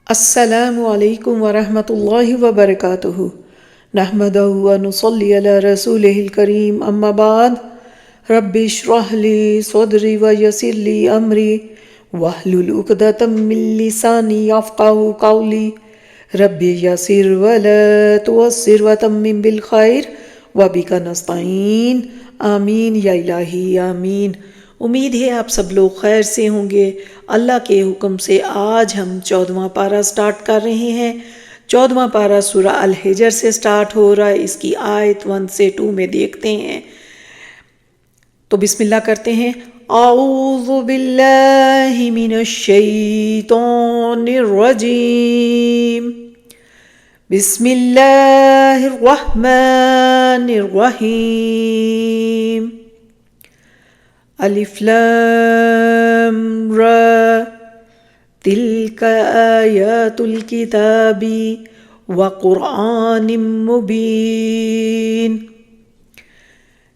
السلام علیکم ورحمۃ اللہ وبرکاتہ نحمدہ ونصلی علی رسولہ الکریم اما بعد رب اشرح لی صدری ویسر لی امری واحلل عقدۃ من لسانی یفقہوا قولی رب یسر ولا تعسر وتمم بالخیر وبک نستعین آمین یا الہی آمین۔ امید ہے آپ سب لوگ خیر سے ہوں گے۔ اللہ کے حکم سے آج ہم 14واں پارہ سٹارٹ کر رہے ہیں۔ 14واں پارہ سورہ الحجر سے سٹارٹ ہو رہا ہے۔ اس کی آیت 1 سے 2 میں دیکھتے ہیں۔ تو بسم اللہ کرتے ہیں۔ اعوذ باللہ من الشیطان الرجیم، بسم اللہ الرحمن الرحیم۔ الف لام را تلک آیات الکتاب وقرآن مبین۔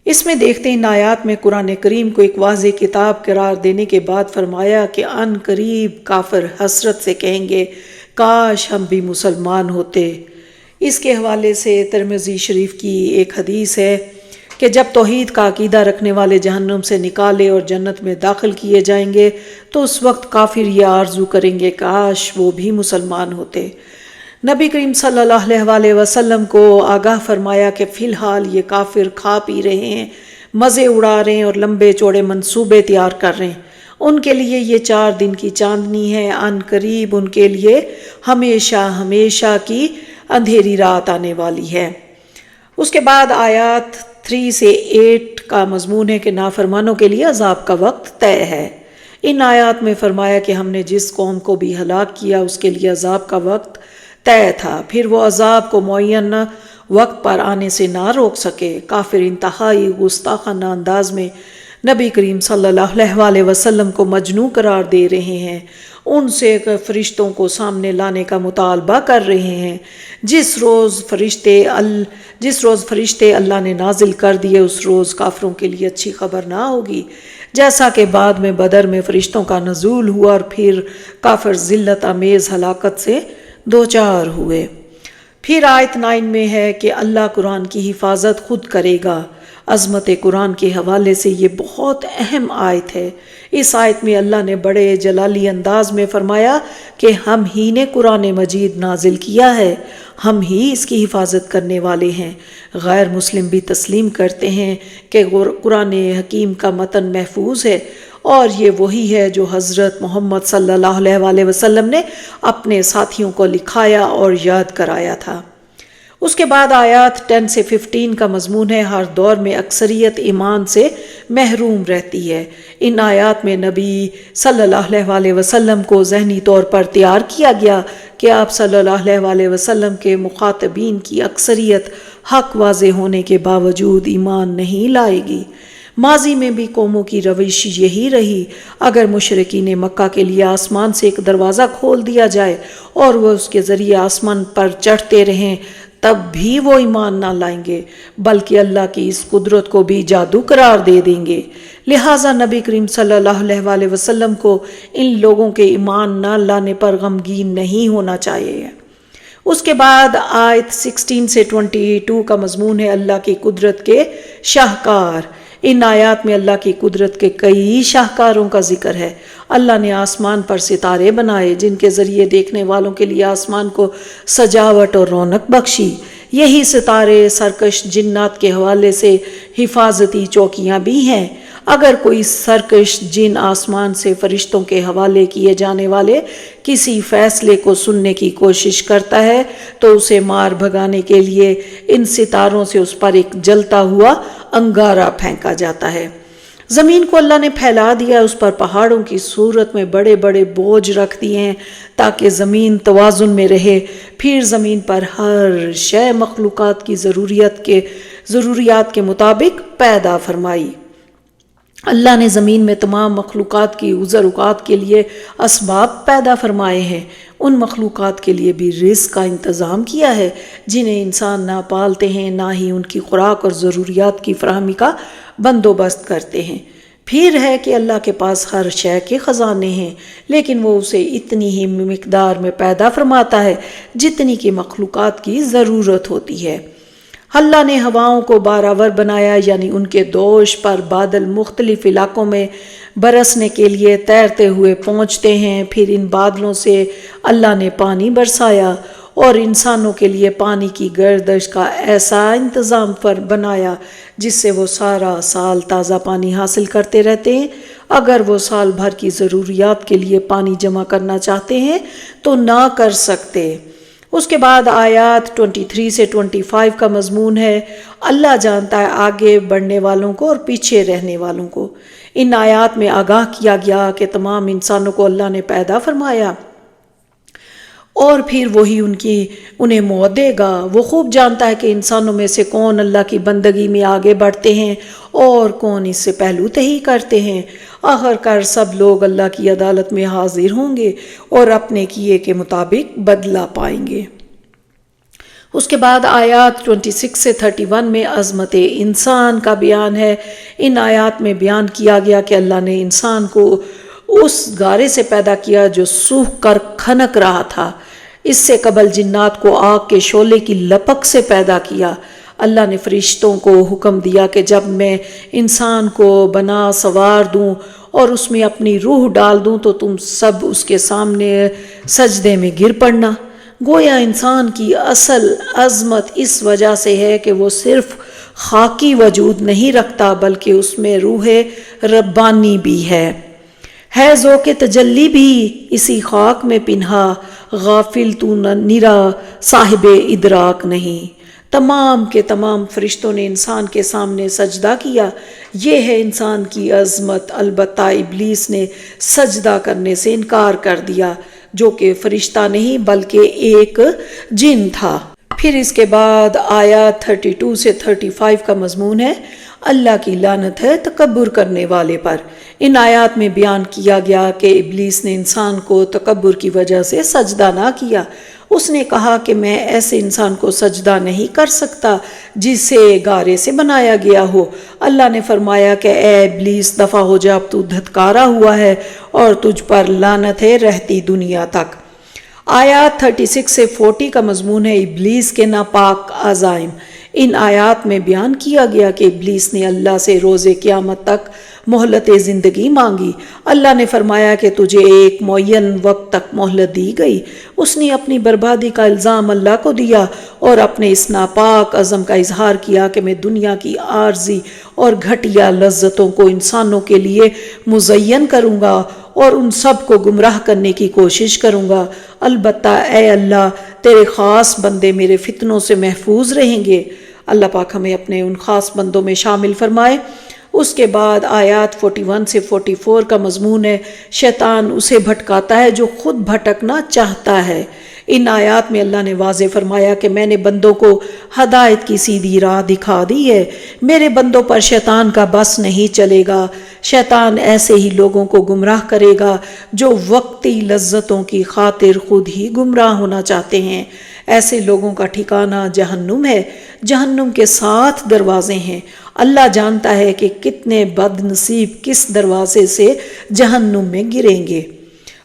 اس میں دیکھتے ہیں ان آیات میں قرآن کریم کو ایک واضح کتاب قرار دینے کے بعد فرمایا کہ ان قریب کافر حسرت سے کہیں گے کاش ہم بھی مسلمان ہوتے۔ اس کے حوالے سے ترمذی شریف کی ایک حدیث ہے کہ جب توحید کا عقیدہ رکھنے والے جہنم سے نکالے اور جنت میں داخل کیے جائیں گے تو اس وقت کافر یہ آرزو کریں گے کاش وہ بھی مسلمان ہوتے۔ نبی کریم صلی اللہ علیہ وسلم کو آگاہ فرمایا کہ فی الحال یہ کافر کھا پی رہے ہیں، مزے اڑا رہے ہیں اور لمبے چوڑے منصوبے تیار کر رہے ہیں۔ ان کے لیے یہ 4 دن کی چاندنی ہے، ان قریب ان کے لیے ہمیشہ ہمیشہ کی اندھیری رات آنے والی ہے۔ اس کے بعد آیات 3 سے 8 کا مضمون ہے کہ نافرمانوں کے لیے عذاب کا وقت طے ہے۔ ان آیات میں فرمایا کہ ہم نے جس قوم کو بھی ہلاک کیا اس کے لیے عذاب کا وقت طے تھا، پھر وہ عذاب کو معین وقت پر آنے سے نہ روک سکے۔ کافر انتہائی گستاخانہ انداز میں نبی کریم صلی اللہ علیہ وسلم کو مجنون قرار دے رہے ہیں، ان سے فرشتوں کو سامنے لانے کا مطالبہ کر رہے ہیں۔ جس روز فرشتے اللہ نے نازل کر دیے اس روز کافروں کے لیے اچھی خبر نہ ہوگی، جیسا کہ بعد میں بدر میں فرشتوں کا نزول ہوا اور پھر کافر ذلت آمیز ہلاکت سے دوچار ہوئے۔ پھر آیت 9 میں ہے کہ اللہ قرآن کی حفاظت خود کرے گا۔ عظمت قرآن کے حوالے سے یہ بہت اہم آیت ہے۔ اس آیت میں اللہ نے بڑے جلالی انداز میں فرمایا کہ ہم ہی نے قرآن مجید نازل کیا ہے، ہم ہی اس کی حفاظت کرنے والے ہیں۔ غیر مسلم بھی تسلیم کرتے ہیں کہ قرآن حکیم کا متن محفوظ ہے اور یہ وہی ہے جو حضرت محمد صلی اللہ علیہ وسلم نے اپنے ساتھیوں کو لکھایا اور یاد کرایا تھا۔ اس کے بعد آیات 10 سے 15 کا مضمون ہے ہر دور میں اکثریت ایمان سے محروم رہتی ہے۔ ان آیات میں نبی صلی اللہ علیہ وسلم کو ذہنی طور پر تیار کیا گیا کہ آپ صلی اللہ علیہ وسلم کے مخاطبین کی اکثریت حق واضح ہونے کے باوجود ایمان نہیں لائے گی۔ ماضی میں بھی قوموں کی روش یہی رہی، اگر مشرکین مکہ کے لیے آسمان سے ایک دروازہ کھول دیا جائے اور وہ اس کے ذریعے آسمان پر چڑھتے رہیں تب بھی وہ ایمان نہ لائیں گے، بلکہ اللہ کی اس قدرت کو بھی جادو قرار دے دیں گے۔ لہٰذا نبی کریم صلی اللہ علیہ وسلم کو ان لوگوں کے ایمان نہ لانے پر غمگین نہیں ہونا چاہیے۔ اس کے بعد آیت 16 سے 22 کا مضمون ہے اللہ کی قدرت کے شاہکار۔ ان آیات میں اللہ کی قدرت کے کئی شاہکاروں کا ذکر ہے۔ اللہ نے آسمان پر ستارے بنائے جن کے ذریعے دیکھنے والوں کے لیے آسمان کو سجاوٹ اور رونق بخشی۔ یہی ستارے سرکش جنات کے حوالے سے حفاظتی چوکیاں بھی ہیں۔ اگر کوئی سرکش جن آسمان سے فرشتوں کے حوالے کیے جانے والے کسی فیصلے کو سننے کی کوشش کرتا ہے تو اسے مار بھگانے کے لیے ان ستاروں سے اس پر ایک جلتا ہوا انگارہ پھینکا جاتا ہے۔ زمین کو اللہ نے پھیلا دیا، اس پر پہاڑوں کی صورت میں بڑے بڑے بوجھ رکھ دیے ہیں تاکہ زمین توازن میں رہے۔ پھر زمین پر ہر شے مخلوقات کی ضروریات کے مطابق پیدا فرمائی۔ اللہ نے زمین میں تمام مخلوقات کی گزر اوقات کے لیے اسباب پیدا فرمائے ہیں۔ ان مخلوقات کے لیے بھی رزق کا انتظام کیا ہے جنہیں انسان نہ پالتے ہیں نہ ہی ان کی خوراک اور ضروریات کی فراہمی کا بندوبست کرتے ہیں۔ پھر ہے کہ اللہ کے پاس ہر شے کے خزانے ہیں، لیکن وہ اسے اتنی ہی مقدار میں پیدا فرماتا ہے جتنی کی مخلوقات کی ضرورت ہوتی ہے۔ اللہ نے ہواؤں کو بارآور بنایا، یعنی ان کے دوش پر بادل مختلف علاقوں میں برسنے کے لیے تیرتے ہوئے پہنچتے ہیں۔ پھر ان بادلوں سے اللہ نے پانی برسایا اور انسانوں کے لیے پانی کی گردش کا ایسا انتظام بنایا جس سے وہ سارا سال تازہ پانی حاصل کرتے رہتے ہیں۔ اگر وہ سال بھر کی ضروریات کے لیے پانی جمع کرنا چاہتے ہیں تو نہ کر سکتے۔ اس کے بعد آیات 23 سے 25 کا مضمون ہے، اللہ جانتا ہے آگے بڑھنے والوں کو اور پیچھے رہنے والوں کو۔ ان آیات میں آگاہ کیا گیا کہ تمام انسانوں کو اللہ نے پیدا فرمایا اور پھر وہی انہیں موت دے گا۔ وہ خوب جانتا ہے کہ انسانوں میں سے کون اللہ کی بندگی میں آگے بڑھتے ہیں اور کون اس سے پہلو تہی کرتے ہیں۔ آخرکار سب لوگ اللہ کی عدالت میں حاضر ہوں گے اور اپنے کیے کے مطابق بدلہ پائیں گے۔ اس کے بعد آیات 26 سے 31 میں عظمت انسان کا بیان ہے۔ ان آیات میں بیان کیا گیا کہ اللہ نے انسان کو اس گارے سے پیدا کیا جو سوکھ کر کھنک رہا تھا۔ اس سے قبل جنات کو آگ کے شعلے کی لپک سے پیدا کیا۔ اللہ نے فرشتوں کو حکم دیا کہ جب میں انسان کو بنا سوار دوں اور اس میں اپنی روح ڈال دوں تو تم سب اس کے سامنے سجدے میں گر پڑنا۔ گویا انسان کی اصل عظمت اس وجہ سے ہے کہ وہ صرف خاکی وجود نہیں رکھتا بلکہ اس میں روح ربانی بھی ہے ذوق تجلی بھی اسی خاک میں پنہا، غافل تو نرا صاحب ادراک نہیں۔ تمام کے تمام فرشتوں نے انسان کے سامنے سجدہ کیا۔ یہ ہے انسان کی عظمت۔ البتہ ابلیس نے سجدہ کرنے سے انکار کر دیا، جو کہ فرشتہ نہیں بلکہ ایک جن تھا۔ پھر اس کے بعد آیات 32 سے 35 کا مضمون ہے، اللہ کی لعنت ہے تکبر کرنے والے پر۔ ان آیات میں بیان کیا گیا کہ ابلیس نے انسان کو تکبر کی وجہ سے سجدہ نہ کیا۔ اس نے کہا کہ میں ایسے انسان کو سجدہ نہیں کر سکتا جسے گارے سے بنایا گیا ہو۔ اللہ نے فرمایا کہ اے ابلیس دفع ہو جا، اب تو دھتکارا ہوا ہے اور تجھ پر لعنت ہے رہتی دنیا تک۔ آیات 36 سے 40 کا مضمون ہے ابلیس کے ناپاک عزائم۔ ان آیات میں بیان کیا گیا کہ ابلیس نے اللہ سے روز قیامت تک مہلت زندگی مانگی۔ اللہ نے فرمایا کہ تجھے ایک معین وقت تک مہلت دی گئی۔ اس نے اپنی بربادی کا الزام اللہ کو دیا اور اپنے اس ناپاک عزم کا اظہار کیا کہ میں دنیا کی عارضی اور گھٹیا لذتوں کو انسانوں کے لیے مزین کروں گا اور ان سب کو گمراہ کرنے کی کوشش کروں گا۔ البتہ اے اللہ، تیرے خاص بندے میرے فتنوں سے محفوظ رہیں گے۔ اللہ پاک ہمیں اپنے ان خاص بندوں میں شامل فرمائے۔ اس کے بعد آیات 41 سے 44 کا مضمون ہے، شیطان اسے بھٹکاتا ہے جو خود بھٹکنا چاہتا ہے۔ ان آیات میں اللہ نے واضح فرمایا کہ میں نے بندوں کو ہدایت کی سیدھی راہ دکھا دی ہے، میرے بندوں پر شیطان کا بس نہیں چلے گا۔ شیطان ایسے ہی لوگوں کو گمراہ کرے گا جو وقتی لذتوں کی خاطر خود ہی گمراہ ہونا چاہتے ہیں۔ ایسے لوگوں کا ٹھکانہ جہنم ہے۔ جہنم کے 7 دروازے ہیں۔ اللہ جانتا ہے کہ کتنے بد نصیب کس دروازے سے جہنم میں گریں گے۔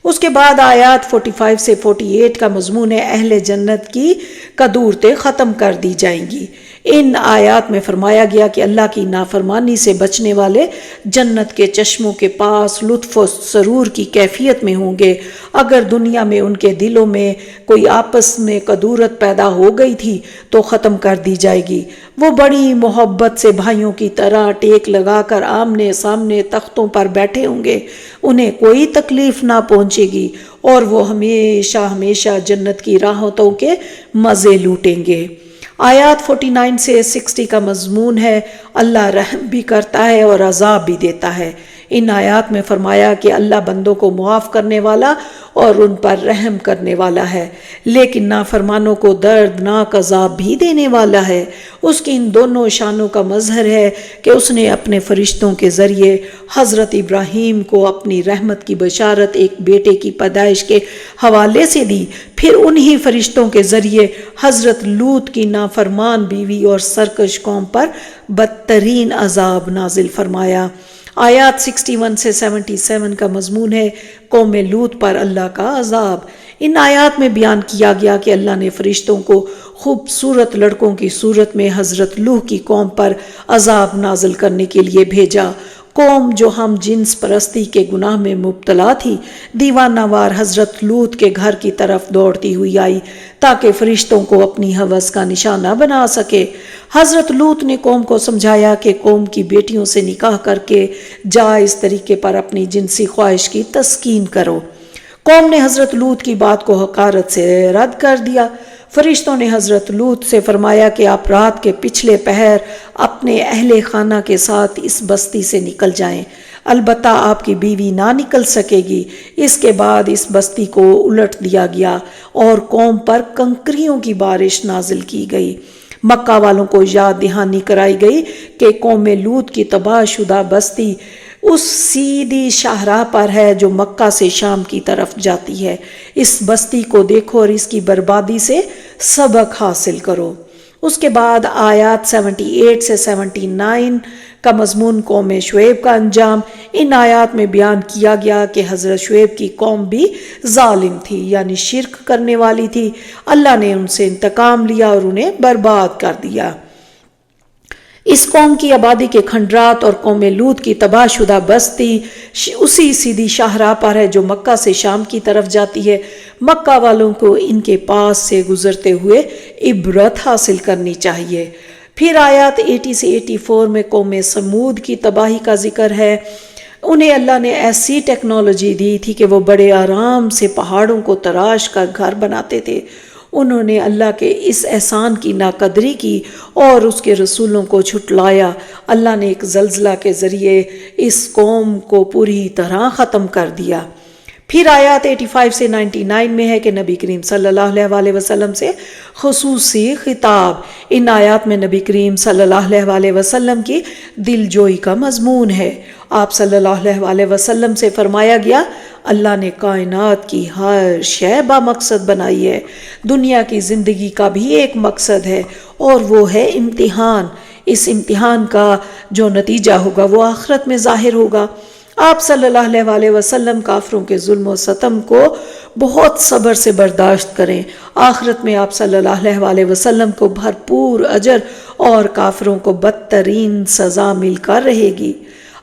اس کے بعد آیات 45 سے 48 کا مضمون ہے، اہل جنت کی قدورتیں ختم کر دی جائیں گی۔ ان آیات میں فرمایا گیا کہ اللہ کی نافرمانی سے بچنے والے جنت کے چشموں کے پاس لطف و سرور کی کیفیت میں ہوں گے۔ اگر دنیا میں ان کے دلوں میں کوئی آپس میں قدورت پیدا ہو گئی تھی تو ختم کر دی جائے گی۔ وہ بڑی محبت سے بھائیوں کی طرح ٹیک لگا کر آمنے سامنے تختوں پر بیٹھے ہوں گے، انہیں کوئی تکلیف نہ پہنچے گی اور وہ ہمیشہ ہمیشہ جنت کی راحتوں کے مزے لوٹیں گے۔ آیات 49 سے 60 کا مضمون ہے، اللہ رحم بھی کرتا ہے اور عذاب بھی دیتا ہے۔ ان آیات میں فرمایا کہ اللہ بندوں کو معاف کرنے والا اور ان پر رحم کرنے والا ہے، لیکن نافرمانوں کو دردناک عذاب بھی دینے والا ہے۔ اس کی ان دونوں شانوں کا مظہر ہے کہ اس نے اپنے فرشتوں کے ذریعے حضرت ابراہیم کو اپنی رحمت کی بشارت ایک بیٹے کی پیدائش کے حوالے سے دی، پھر انہی فرشتوں کے ذریعے حضرت لوط کی نافرمان بیوی اور سرکش قوم پر بدترین عذاب نازل فرمایا۔ آیات 61 سے 77 کا مضمون ہے قوم لوط پر اللہ کا عذاب۔ ان آیات میں بیان کیا گیا کہ اللہ نے فرشتوں کو خوبصورت لڑکوں کی صورت میں حضرت لوح کی قوم پر عذاب نازل کرنے کے لیے بھیجا۔ قوم جو ہم جنس پرستی کے گناہ میں مبتلا تھی دیوانہ وار حضرت لوط کے گھر کی طرف دوڑتی ہوئی آئی تاکہ فرشتوں کو اپنی ہوس کا نشانہ بنا سکے۔ حضرت لوط نے قوم کو سمجھایا کہ قوم کی بیٹیوں سے نکاح کر کے جائز طریقے پر اپنی جنسی خواہش کی تسکین کرو۔ قوم نے حضرت لوط کی بات کو حقارت سے رد کر دیا۔ فرشتوں نے حضرت لوط سے فرمایا کہ آپ رات کے پچھلے پہر اپنے اہل خانہ کے ساتھ اس بستی سے نکل جائیں، البتہ آپ کی بیوی نہ نکل سکے گی۔ اس کے بعد اس بستی کو الٹ دیا گیا اور قوم پر کنکریوں کی بارش نازل کی گئی۔ مکہ والوں کو یاد دہانی کرائی گئی کہ قوم لوط کی تباہ شدہ بستی اس سیدھی شاہراہ پر ہے جو مکہ سے شام کی طرف جاتی ہے۔ اس بستی کو دیکھو اور اس کی بربادی سے سبق حاصل کرو۔ اس کے بعد آیات 78 سے 79 کا مضمون قوم شعیب کا انجام۔ ان آیات میں بیان کیا گیا کہ حضرت شعیب کی قوم بھی ظالم تھی، یعنی شرک کرنے والی تھی۔ اللہ نے ان سے انتقام لیا اور انہیں برباد کر دیا۔ اس قوم کی آبادی کے کھنڈرات اور قوم لوط کی تباہ شدہ بستی اسی سیدھی شاہراہ پر ہے جو مکہ سے شام کی طرف جاتی ہے۔ مکہ والوں کو ان کے پاس سے گزرتے ہوئے عبرت حاصل کرنی چاہیے۔ پھر آیات 80 سے 84 میں قوم سمود کی تباہی کا ذکر ہے۔ انہیں اللہ نے ایسی ٹیکنالوجی دی تھی کہ وہ بڑے آرام سے پہاڑوں کو تراش کر گھر بناتے تھے۔ انہوں نے اللہ کے اس احسان کی ناقدری کی اور اس کے رسولوں کو جھٹلایا۔ اللہ نے ایک زلزلہ کے ذریعے اس قوم کو پوری طرح ختم کر دیا۔ پھر آیات 85 سے 99 میں ہے کہ نبی کریم صلی اللہ علیہ وسلم سے خصوصی خطاب۔ ان آیات میں نبی کریم صلی اللہ علیہ وسلم کی دل جوئی کا مضمون ہے۔ آپ صلی اللہ علیہ وسلم سے فرمایا گیا، اللہ نے کائنات کی ہر شے با مقصد بنائی ہے۔ دنیا کی زندگی کا بھی ایک مقصد ہے اور وہ ہے امتحان۔ اس امتحان کا جو نتیجہ ہوگا وہ آخرت میں ظاہر ہوگا۔ آپ صلی اللہ علیہ وسلم کافروں کے ظلم و ستم کو بہت صبر سے برداشت کریں۔ آخرت میں آپ صلی اللہ علیہ وسلم کو بھرپور اجر اور کافروں کو بدترین سزا مل کر رہے گی۔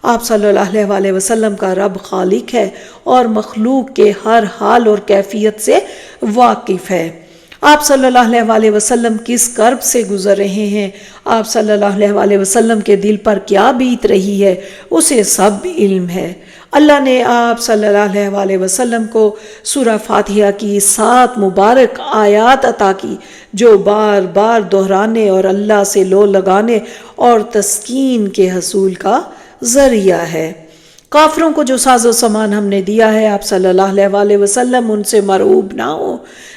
آپ صلی اللہ علیہ وسلم کا رب خالق ہے اور مخلوق کے ہر حال اور کیفیت سے واقف ہے۔ آپ صلی اللہ علیہ وسلم کس کرب سے گزر رہے ہیں، آپ صلی اللہ علیہ وسلم کے دل پر کیا بیت رہی ہے، اسے سب علم ہے۔ اللہ نے آپ صلی اللہ علیہ وسلم کو سورہ فاتحہ کی 7 مبارک آیات عطا کی جو بار بار دہرانے اور اللہ سے لو لگانے اور تسکین کے حصول کا ذریعہ ہے۔ کافروں کو جو ساز و سامان ہم نے دیا ہے، آپ صلی اللہ علیہ وسلم ان سے مرعوب نہ ہو،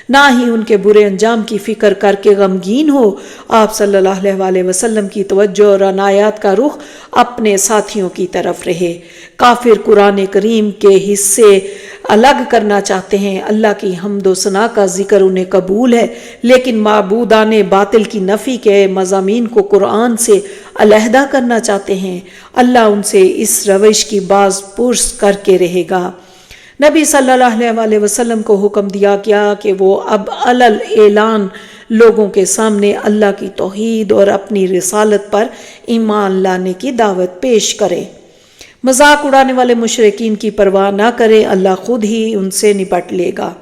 نہ ہی ان کے برے انجام کی فکر کر کے غمگین ہو۔ آپ صلی اللہ علیہ وسلم کی توجہ اور عنایات کا رخ اپنے ساتھیوں کی طرف رہے۔ کافر قرآن کریم کے حصے الگ کرنا چاہتے ہیں۔ اللہ کی حمد و ثنا کا ذکر انہیں قبول ہے، لیکن معبودان باطل کی نفی کے مضامین کو قرآن سے علیحدہ کرنا چاہتے ہیں۔ اللہ ان سے اس روش کی باز پرس کر کے رہے گا۔ نبی صلی اللہ علیہ وسلم کو حکم دیا گیا کہ وہ اب علل اعلان لوگوں کے سامنے اللہ کی توحید اور اپنی رسالت پر ایمان لانے کی دعوت پیش کرے۔ مذاق اڑانے والے مشرکین کی پرواہ نہ کرے، اللہ خود ہی ان سے نپٹ لے گا۔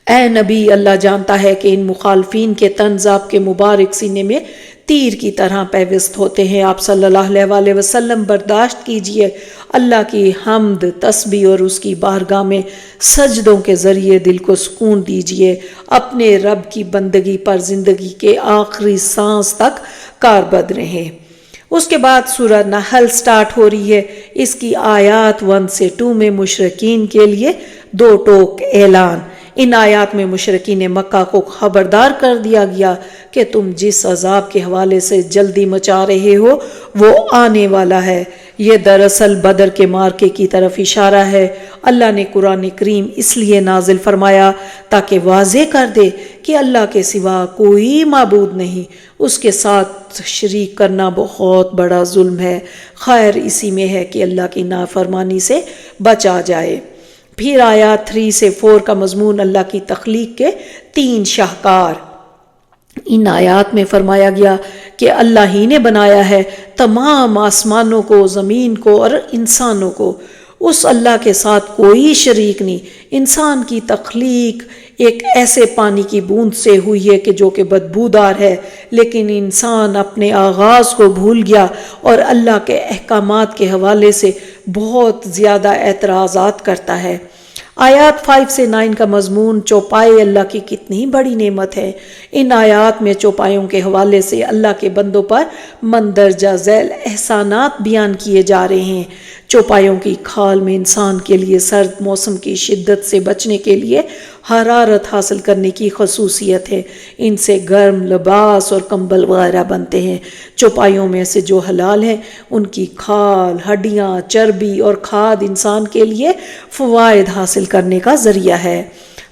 اے نبی، اللہ جانتا ہے کہ ان مخالفین کے طنز آپ کے مبارک سینے میں تیر کی طرح پیوست ہوتے ہیں۔ آپ صلی اللہ علیہ وسلم برداشت کیجئے، اللہ کی حمد، تسبیح اور اس کی بارگاہ میں سجدوں کے ذریعے دل کو سکون دیجئے۔ اپنے رب کی بندگی پر زندگی کے آخری سانس تک کاربد رہیں۔ اس کے بعد سورہ نحل سٹارٹ ہو رہی ہے۔ اس کی آیات 1 سے 2 میں مشرکین کے لیے 2 ٹوک اعلان۔ ان آیات میں مشرکین مکہ کو خبردار کر دیا گیا کہ تم جس عذاب کے حوالے سے جلدی مچا رہے ہو وہ آنے والا ہے۔ یہ دراصل بدر کے مارکے کی طرف اشارہ ہے۔ اللہ نے قرآن کریم اس لیے نازل فرمایا تاکہ واضح کر دے کہ اللہ کے سوا کوئی معبود نہیں، اس کے ساتھ شریک کرنا بہت بڑا ظلم ہے۔ خیر اسی میں ہے کہ اللہ کی نافرمانی سے بچا جائے۔ پھر آیات 3 سے 4 کا مضمون اللہ کی تخلیق کے 3 شاہکار۔ ان آیات میں فرمایا گیا کہ اللہ ہی نے بنایا ہے تمام آسمانوں کو، زمین کو اور انسانوں کو، اس اللہ کے ساتھ کوئی شریک نہیں۔ انسان کی تخلیق ایک ایسے پانی کی بوند سے ہوئی ہے کہ جو کہ بدبودار ہے، لیکن انسان اپنے آغاز کو بھول گیا اور اللہ کے احکامات کے حوالے سے بہت زیادہ اعتراضات کرتا ہے۔ آیات 5 سے 9 کا مضمون چوپائے اللہ کی کتنی بڑی نعمت ہے۔ ان آیات میں چوپایوں کے حوالے سے اللہ کے بندوں پر مندرجہ ذیل احسانات بیان کیے جا رہے ہیں۔ چوپایوں کی کھال میں انسان کے لیے سرد موسم کی شدت سے بچنے کے لیے حرارت حاصل کرنے کی خصوصیت ہے۔ ان سے گرم لباس اور کمبل وغیرہ بنتے ہیں۔ چوپایوں میں سے جو حلال ہیں ان کی کھال، ہڈیاں، چربی اور کھاد انسان کے لیے فوائد حاصل کرنے کا ذریعہ ہے۔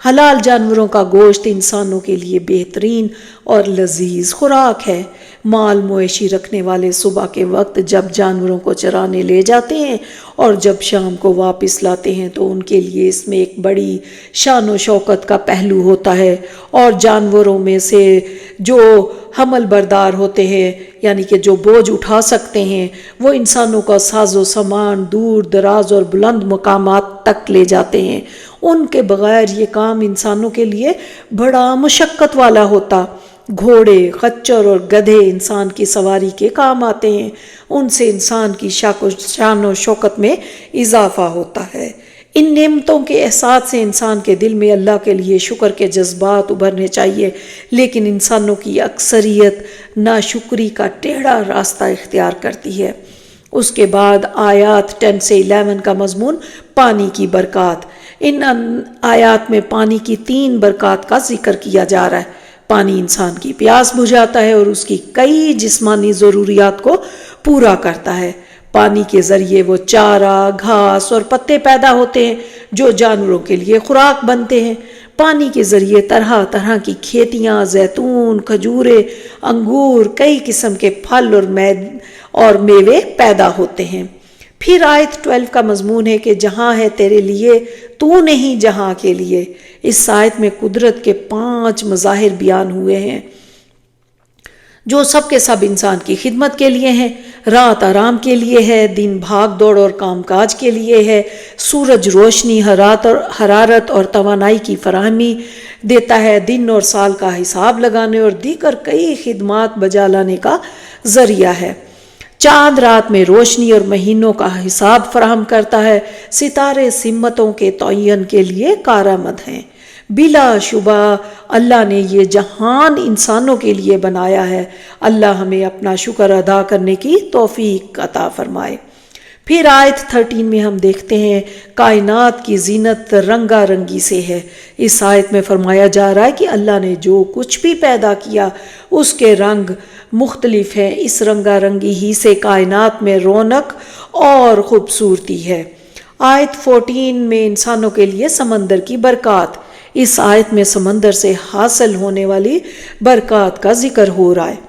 حلال جانوروں کا گوشت انسانوں کے لیے بہترین اور لذیذ خوراک ہے۔ مال مویشی رکھنے والے صبح کے وقت جب جانوروں کو چرانے لے جاتے ہیں اور جب شام کو واپس لاتے ہیں تو ان کے لیے اس میں ایک بڑی شان و شوکت کا پہلو ہوتا ہے، اور جانوروں میں سے جو حمل بردار ہوتے ہیں یعنی کہ جو بوجھ اٹھا سکتے ہیں وہ انسانوں کا ساز و سامان دور دراز اور بلند مقامات تک لے جاتے ہیں۔ ان کے بغیر یہ کام انسانوں کے لیے بڑا مشقت والا ہوتا۔ گھوڑے، خچر اور گدھے انسان کی سواری کے کام آتے ہیں، ان سے انسان کی شان و شوکت میں اضافہ ہوتا ہے۔ ان نعمتوں کے احساس سے انسان کے دل میں اللہ کے لیے شکر کے جذبات ابھرنے چاہیے، لیکن انسانوں کی اکثریت ناشکری کا ٹیڑھا راستہ اختیار کرتی ہے۔ اس کے بعد آیات 10 سے 11 کا مضمون پانی کی برکات۔ ان آیات میں پانی کی 3 برکات کا ذکر کیا جا رہا ہے۔ پانی انسان کی پیاس بجھاتا ہے اور اس کی کئی جسمانی ضروریات کو پورا کرتا ہے۔ پانی کے ذریعے وہ چارہ، گھاس اور پتے پیدا ہوتے ہیں جو جانوروں کے لیے خوراک بنتے ہیں۔ پانی کے ذریعے طرح طرح کی کھیتیاں، زیتون، کھجورے، انگور، کئی قسم کے پھل اور میوے پیدا ہوتے ہیں۔ پھر آیت 12 کا مضمون ہے کہ جہاں ہے تیرے لیے تو نہیں جہاں کے لیے۔ اس آیت میں قدرت کے 5 مظاہر بیان ہوئے ہیں جو سب کے سب انسان کی خدمت کے لیے ہیں۔ رات آرام کے لیے ہے، دن بھاگ دوڑ اور کام کاج کے لیے ہے۔ سورج روشنی، حرارت اور توانائی کی فراہمی دیتا ہے، دن اور سال کا حساب لگانے اور دیگر کئی خدمات بجا لانے کا ذریعہ ہے۔ چاند رات میں روشنی اور مہینوں کا حساب فراہم کرتا ہے۔ ستارے سمتوں کے تعین کے لیے کارآمد ہیں۔ بلا شبہ اللہ نے یہ جہان انسانوں کے لیے بنایا ہے۔ اللہ ہمیں اپنا شکر ادا کرنے کی توفیق عطا فرمائے۔ پھر آیت 13 میں ہم دیکھتے ہیں کائنات کی زینت رنگا رنگی سے ہے۔ اس آیت میں فرمایا جا رہا ہے کہ اللہ نے جو کچھ بھی پیدا کیا اس کے رنگ مختلف ہیں۔ اس رنگا رنگی ہی سے کائنات میں رونق اور خوبصورتی ہے۔ آیت 14 میں انسانوں کے لیے سمندر کی برکات۔ اس آیت میں سمندر سے حاصل ہونے والی برکات کا ذکر ہو رہا ہے۔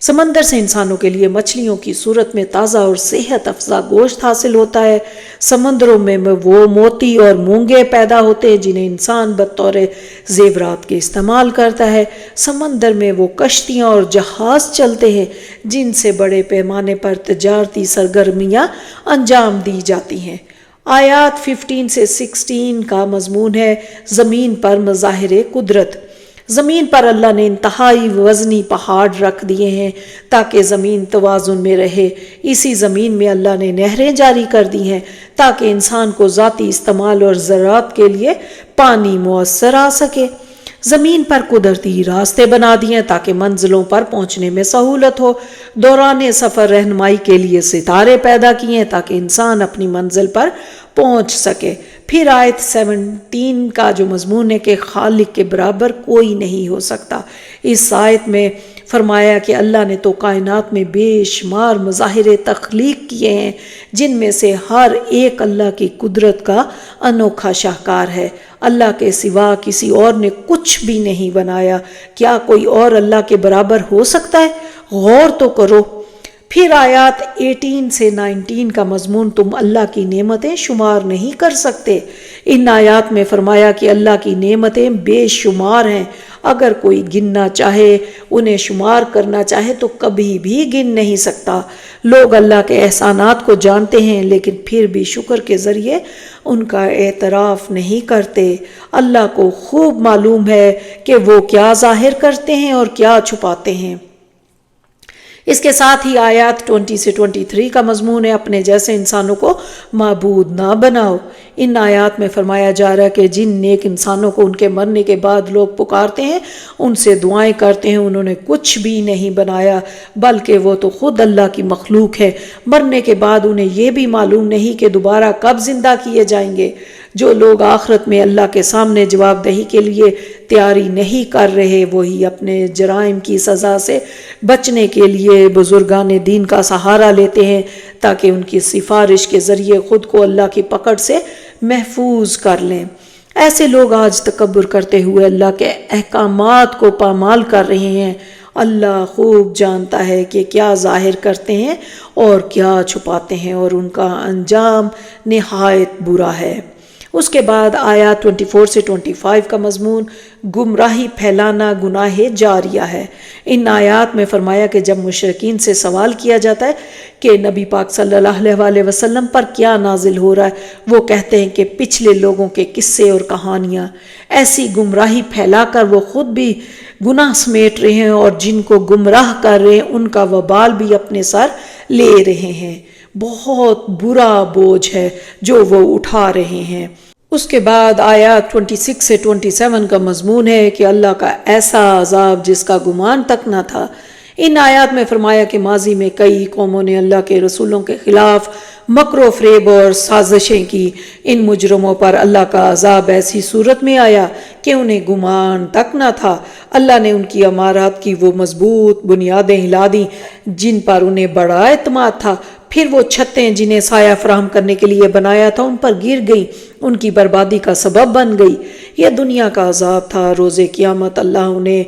سمندر سے انسانوں کے لیے مچھلیوں کی صورت میں تازہ اور صحت افزا گوشت حاصل ہوتا ہے۔ سمندروں میں وہ موتی اور مونگے پیدا ہوتے ہیں جنہیں انسان بطور زیورات کے استعمال کرتا ہے۔ سمندر میں وہ کشتیاں اور جہاز چلتے ہیں جن سے بڑے پیمانے پر تجارتی سرگرمیاں انجام دی جاتی ہیں۔ آیات 15 سے 16 کا مضمون ہے زمین پر مظاہر قدرت۔ زمین پر اللہ نے انتہائی وزنی پہاڑ رکھ دیے ہیں تاکہ زمین توازن میں رہے۔ اسی زمین میں اللہ نے نہریں جاری کر دی ہیں تاکہ انسان کو ذاتی استعمال اور زراعت کے لیے پانی میسر آ سکے۔ زمین پر قدرتی راستے بنا دیے ہیں تاکہ منزلوں پر پہنچنے میں سہولت ہو۔ دوران سفر رہنمائی کے لیے ستارے پیدا کیے ہیں تاکہ انسان اپنی منزل پر پہنچ سکے۔ پھر آیت 17 کا جو مضمون ہے کہ خالق کے برابر کوئی نہیں ہو سکتا۔ اس آیت میں فرمایا کہ اللہ نے تو کائنات میں بے شمار مظاہر تخلیق کیے ہیں، جن میں سے ہر ایک اللہ کی قدرت کا انوکھا شاہکار ہے۔ اللہ کے سوا کسی اور نے کچھ بھی نہیں بنایا، کیا کوئی اور اللہ کے برابر ہو سکتا ہے؟ غور تو کرو۔ پھر آیات 18 سے 19 کا مضمون تم اللہ کی نعمتیں شمار نہیں کر سکتے۔ ان آیات میں فرمایا کہ اللہ کی نعمتیں بے شمار ہیں، اگر کوئی گننا چاہے، انہیں شمار کرنا چاہے تو کبھی بھی گن نہیں سکتا۔ لوگ اللہ کے احسانات کو جانتے ہیں لیکن پھر بھی شکر کے ذریعے ان کا اعتراف نہیں کرتے۔ اللہ کو خوب معلوم ہے کہ وہ کیا ظاہر کرتے ہیں اور کیا چھپاتے ہیں۔ اس کے ساتھ ہی آیات 20 سے 23 کا مضمون ہے اپنے جیسے انسانوں کو معبود نہ بناؤ۔ ان آیات میں فرمایا جا رہا ہے کہ جن نیک انسانوں کو ان کے مرنے کے بعد لوگ پکارتے ہیں، ان سے دعائیں کرتے ہیں، انہوں نے کچھ بھی نہیں بنایا بلکہ وہ تو خود اللہ کی مخلوق ہے۔ مرنے کے بعد انہیں یہ بھی معلوم نہیں کہ دوبارہ کب زندہ کیے جائیں گے۔ جو لوگ آخرت میں اللہ کے سامنے جواب دہی کے لیے تیاری نہیں کر رہے، وہی اپنے جرائم کی سزا سے بچنے کے لیے بزرگان دین کا سہارا لیتے ہیں تاکہ ان کی سفارش کے ذریعے خود کو اللہ کی پکڑ سے محفوظ کر لیں۔ ایسے لوگ آج تکبر کرتے ہوئے اللہ کے احکامات کو پامال کر رہے ہیں۔ اللہ خوب جانتا ہے کہ کیا ظاہر کرتے ہیں اور کیا چھپاتے ہیں، اور ان کا انجام نہایت برا ہے۔ اس کے بعد آیات 24 سے 25 کا مضمون گمراہی پھیلانا گناہ جاریہ ہے۔ ان آیات میں فرمایا کہ جب مشرکین سے سوال کیا جاتا ہے کہ نبی پاک صلی اللہ علیہ وسلم پر کیا نازل ہو رہا ہے، وہ کہتے ہیں کہ پچھلے لوگوں کے قصے اور کہانیاں۔ ایسی گمراہی پھیلا کر وہ خود بھی گناہ سمیٹ رہے ہیں اور جن کو گمراہ کر رہے ہیں ان کا وبال بھی اپنے سر لے رہے ہیں۔ بہت برا بوجھ ہے جو وہ اٹھا رہے ہیں۔ اس کے بعد آیات 26 سے 27 کا مضمون ہے کہ اللہ کا ایسا عذاب جس کا گمان تک نہ تھا۔ ان آیات میں فرمایا کہ ماضی میں کئی قوموں نے اللہ کے رسولوں کے خلاف مکر و فریب اور سازشیں کی۔ ان مجرموں پر اللہ کا عذاب ایسی صورت میں آیا کہ انہیں گمان تک نہ تھا۔ اللہ نے ان کی امارات کی وہ مضبوط بنیادیں ہلا دیں جن پر انہیں بڑا اعتماد تھا، پھر وہ چھتیں جنہیں سایہ فراہم کرنے کے لیے بنایا تھا ان پر گر گئیں، ان کی بربادی کا سبب بن گئی۔ یہ دنیا کا عذاب تھا۔ روز قیامت اللہ انہیں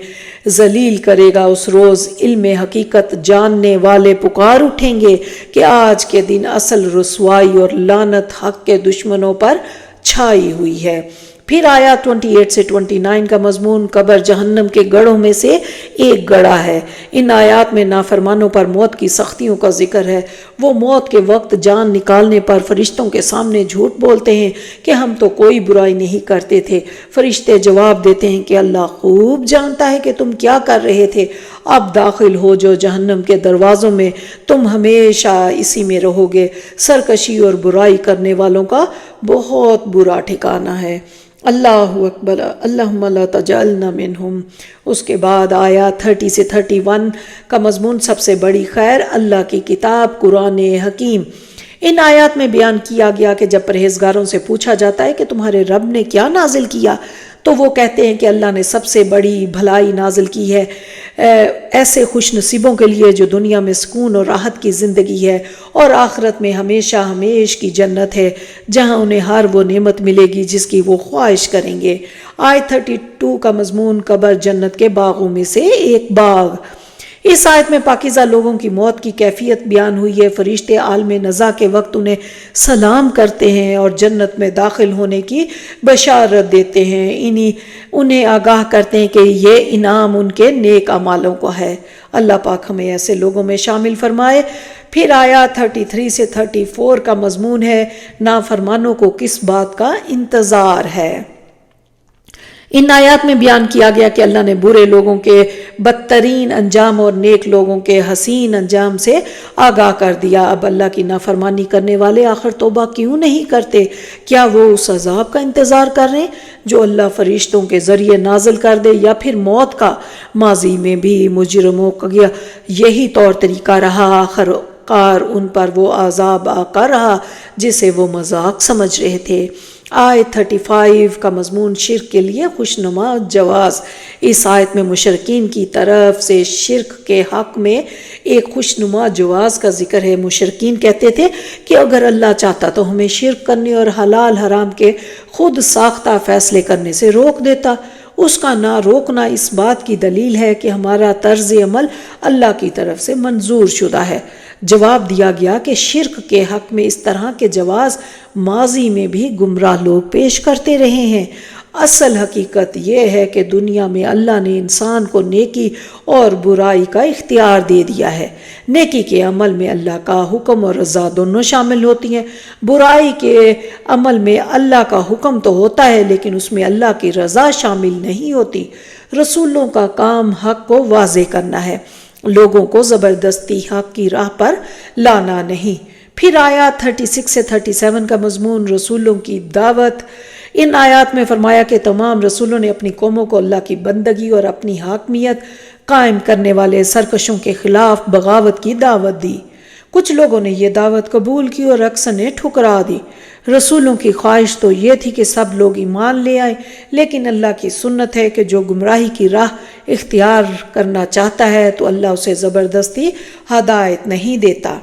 ذلیل کرے گا۔ اس روز علم حقیقت جاننے والے پکار اٹھیں گے کہ آج کے دن اصل رسوائی اور لعنت حق کے دشمنوں پر چھائی ہوئی ہے۔ پھر آیات 28 سے 29 کا مضمون قبر جہنم کے گڑھوں میں سے ایک گڑھا ہے۔ ان آیات میں نافرمانوں پر موت کی سختیوں کا ذکر ہے۔ وہ موت کے وقت جان نکالنے پر فرشتوں کے سامنے جھوٹ بولتے ہیں کہ ہم تو کوئی برائی نہیں کرتے تھے۔ فرشتے جواب دیتے ہیں کہ اللہ خوب جانتا ہے کہ تم کیا کر رہے تھے۔ اب داخل ہو جو جہنم کے دروازوں میں، تم ہمیشہ اسی میں رہو گے۔ سرکشی اور برائی کرنے والوں کا بہت برا ٹھکانہ ہے۔ اللہ اکبر، اللہم لا تجعلنا منہم۔ اس کے بعد آیات 30 سے 31 کا مضمون سب سے بڑی خیر، اللہ کی کتاب قرآن حکیم۔ ان آیات میں بیان کیا گیا کہ جب پرہیزگاروں سے پوچھا جاتا ہے کہ تمہارے رب نے کیا نازل کیا تو وہ کہتے ہیں کہ اللہ نے سب سے بڑی بھلائی نازل کی ہے ایسے خوش نصیبوں کے لیے جو دنیا میں سکون اور راحت کی زندگی ہے اور آخرت میں ہمیشہ ہمیش کی جنت ہے جہاں انہیں ہر وہ نعمت ملے گی جس کی وہ خواہش کریں گے۔ آیت 32 کا مضمون قبر جنت کے باغوں میں سے ایک باغ۔ اس آیت میں پاکیزہ لوگوں کی موت کی کیفیت بیان ہوئی ہے۔ فرشتے عالم نزا کے وقت انہیں سلام کرتے ہیں اور جنت میں داخل ہونے کی بشارت دیتے ہیں، انہیں آگاہ کرتے ہیں کہ یہ انعام ان کے نیک اعمالوں کو ہے۔ اللہ پاک ہمیں ایسے لوگوں میں شامل فرمائے۔ پھر آیات 33 سے 34 کا مضمون ہے نافرمانوں کو کس بات کا انتظار ہے۔ ان آیات میں بیان کیا گیا کہ اللہ نے برے لوگوں کے بدترین انجام اور نیک لوگوں کے حسین انجام سے آگاہ کر دیا۔ اب اللہ کی نافرمانی کرنے والے آخر توبہ کیوں نہیں کرتے؟ کیا وہ اس عذاب کا انتظار کر رہے ہیں جو اللہ فرشتوں کے ذریعے نازل کر دے، یا پھر موت کا؟ ماضی میں بھی مجرموں کا یہی طور طریقہ رہا، آخر کار ان پر وہ عذاب آ کر رہا جسے وہ مذاق سمجھ رہے تھے۔ آیت 35 کا مضمون شرک کے لیے خوشنما جواز۔ اس آیت میں مشرکین کی طرف سے شرک کے حق میں ایک خوشنما جواز کا ذکر ہے۔ مشرکین کہتے تھے کہ اگر اللہ چاہتا تو ہمیں شرک کرنے اور حلال حرام کے خود ساختہ فیصلے کرنے سے روک دیتا۔ اس کا نہ روکنا اس بات کی دلیل ہے کہ ہمارا طرز عمل اللہ کی طرف سے منظور شدہ ہے۔ جواب دیا گیا کہ شرک کے حق میں اس طرح کے جواز ماضی میں بھی گمراہ لوگ پیش کرتے رہے ہیں۔ اصل حقیقت یہ ہے کہ دنیا میں اللہ نے انسان کو نیکی اور برائی کا اختیار دے دیا ہے۔ نیکی کے عمل میں اللہ کا حکم اور رضا دونوں شامل ہوتی ہیں۔ برائی کے عمل میں اللہ کا حکم تو ہوتا ہے لیکن اس میں اللہ کی رضا شامل نہیں ہوتی۔ رسولوں کا کام حق کو واضح کرنا ہے، لوگوں کو زبردستی حق کی راہ پر لانا نہیں۔ پھر آیات 36 سے 37 کا مضمون رسولوں کی دعوت۔ ان آیات میں فرمایا کہ تمام رسولوں نے اپنی قوموں کو اللہ کی بندگی اور اپنی حاکمیت قائم کرنے والے سرکشوں کے خلاف بغاوت کی دعوت دی۔ کچھ لوگوں نے یہ دعوت قبول کی اور اکثر نے ٹھکرا دی۔ رسولوں کی خواہش تو یہ تھی کہ سب لوگ ایمان لے آئیں، لیکن اللہ کی سنت ہے کہ جو گمراہی کی راہ اختیار کرنا چاہتا ہے تو اللہ اسے زبردستی ہدایت نہیں دیتا۔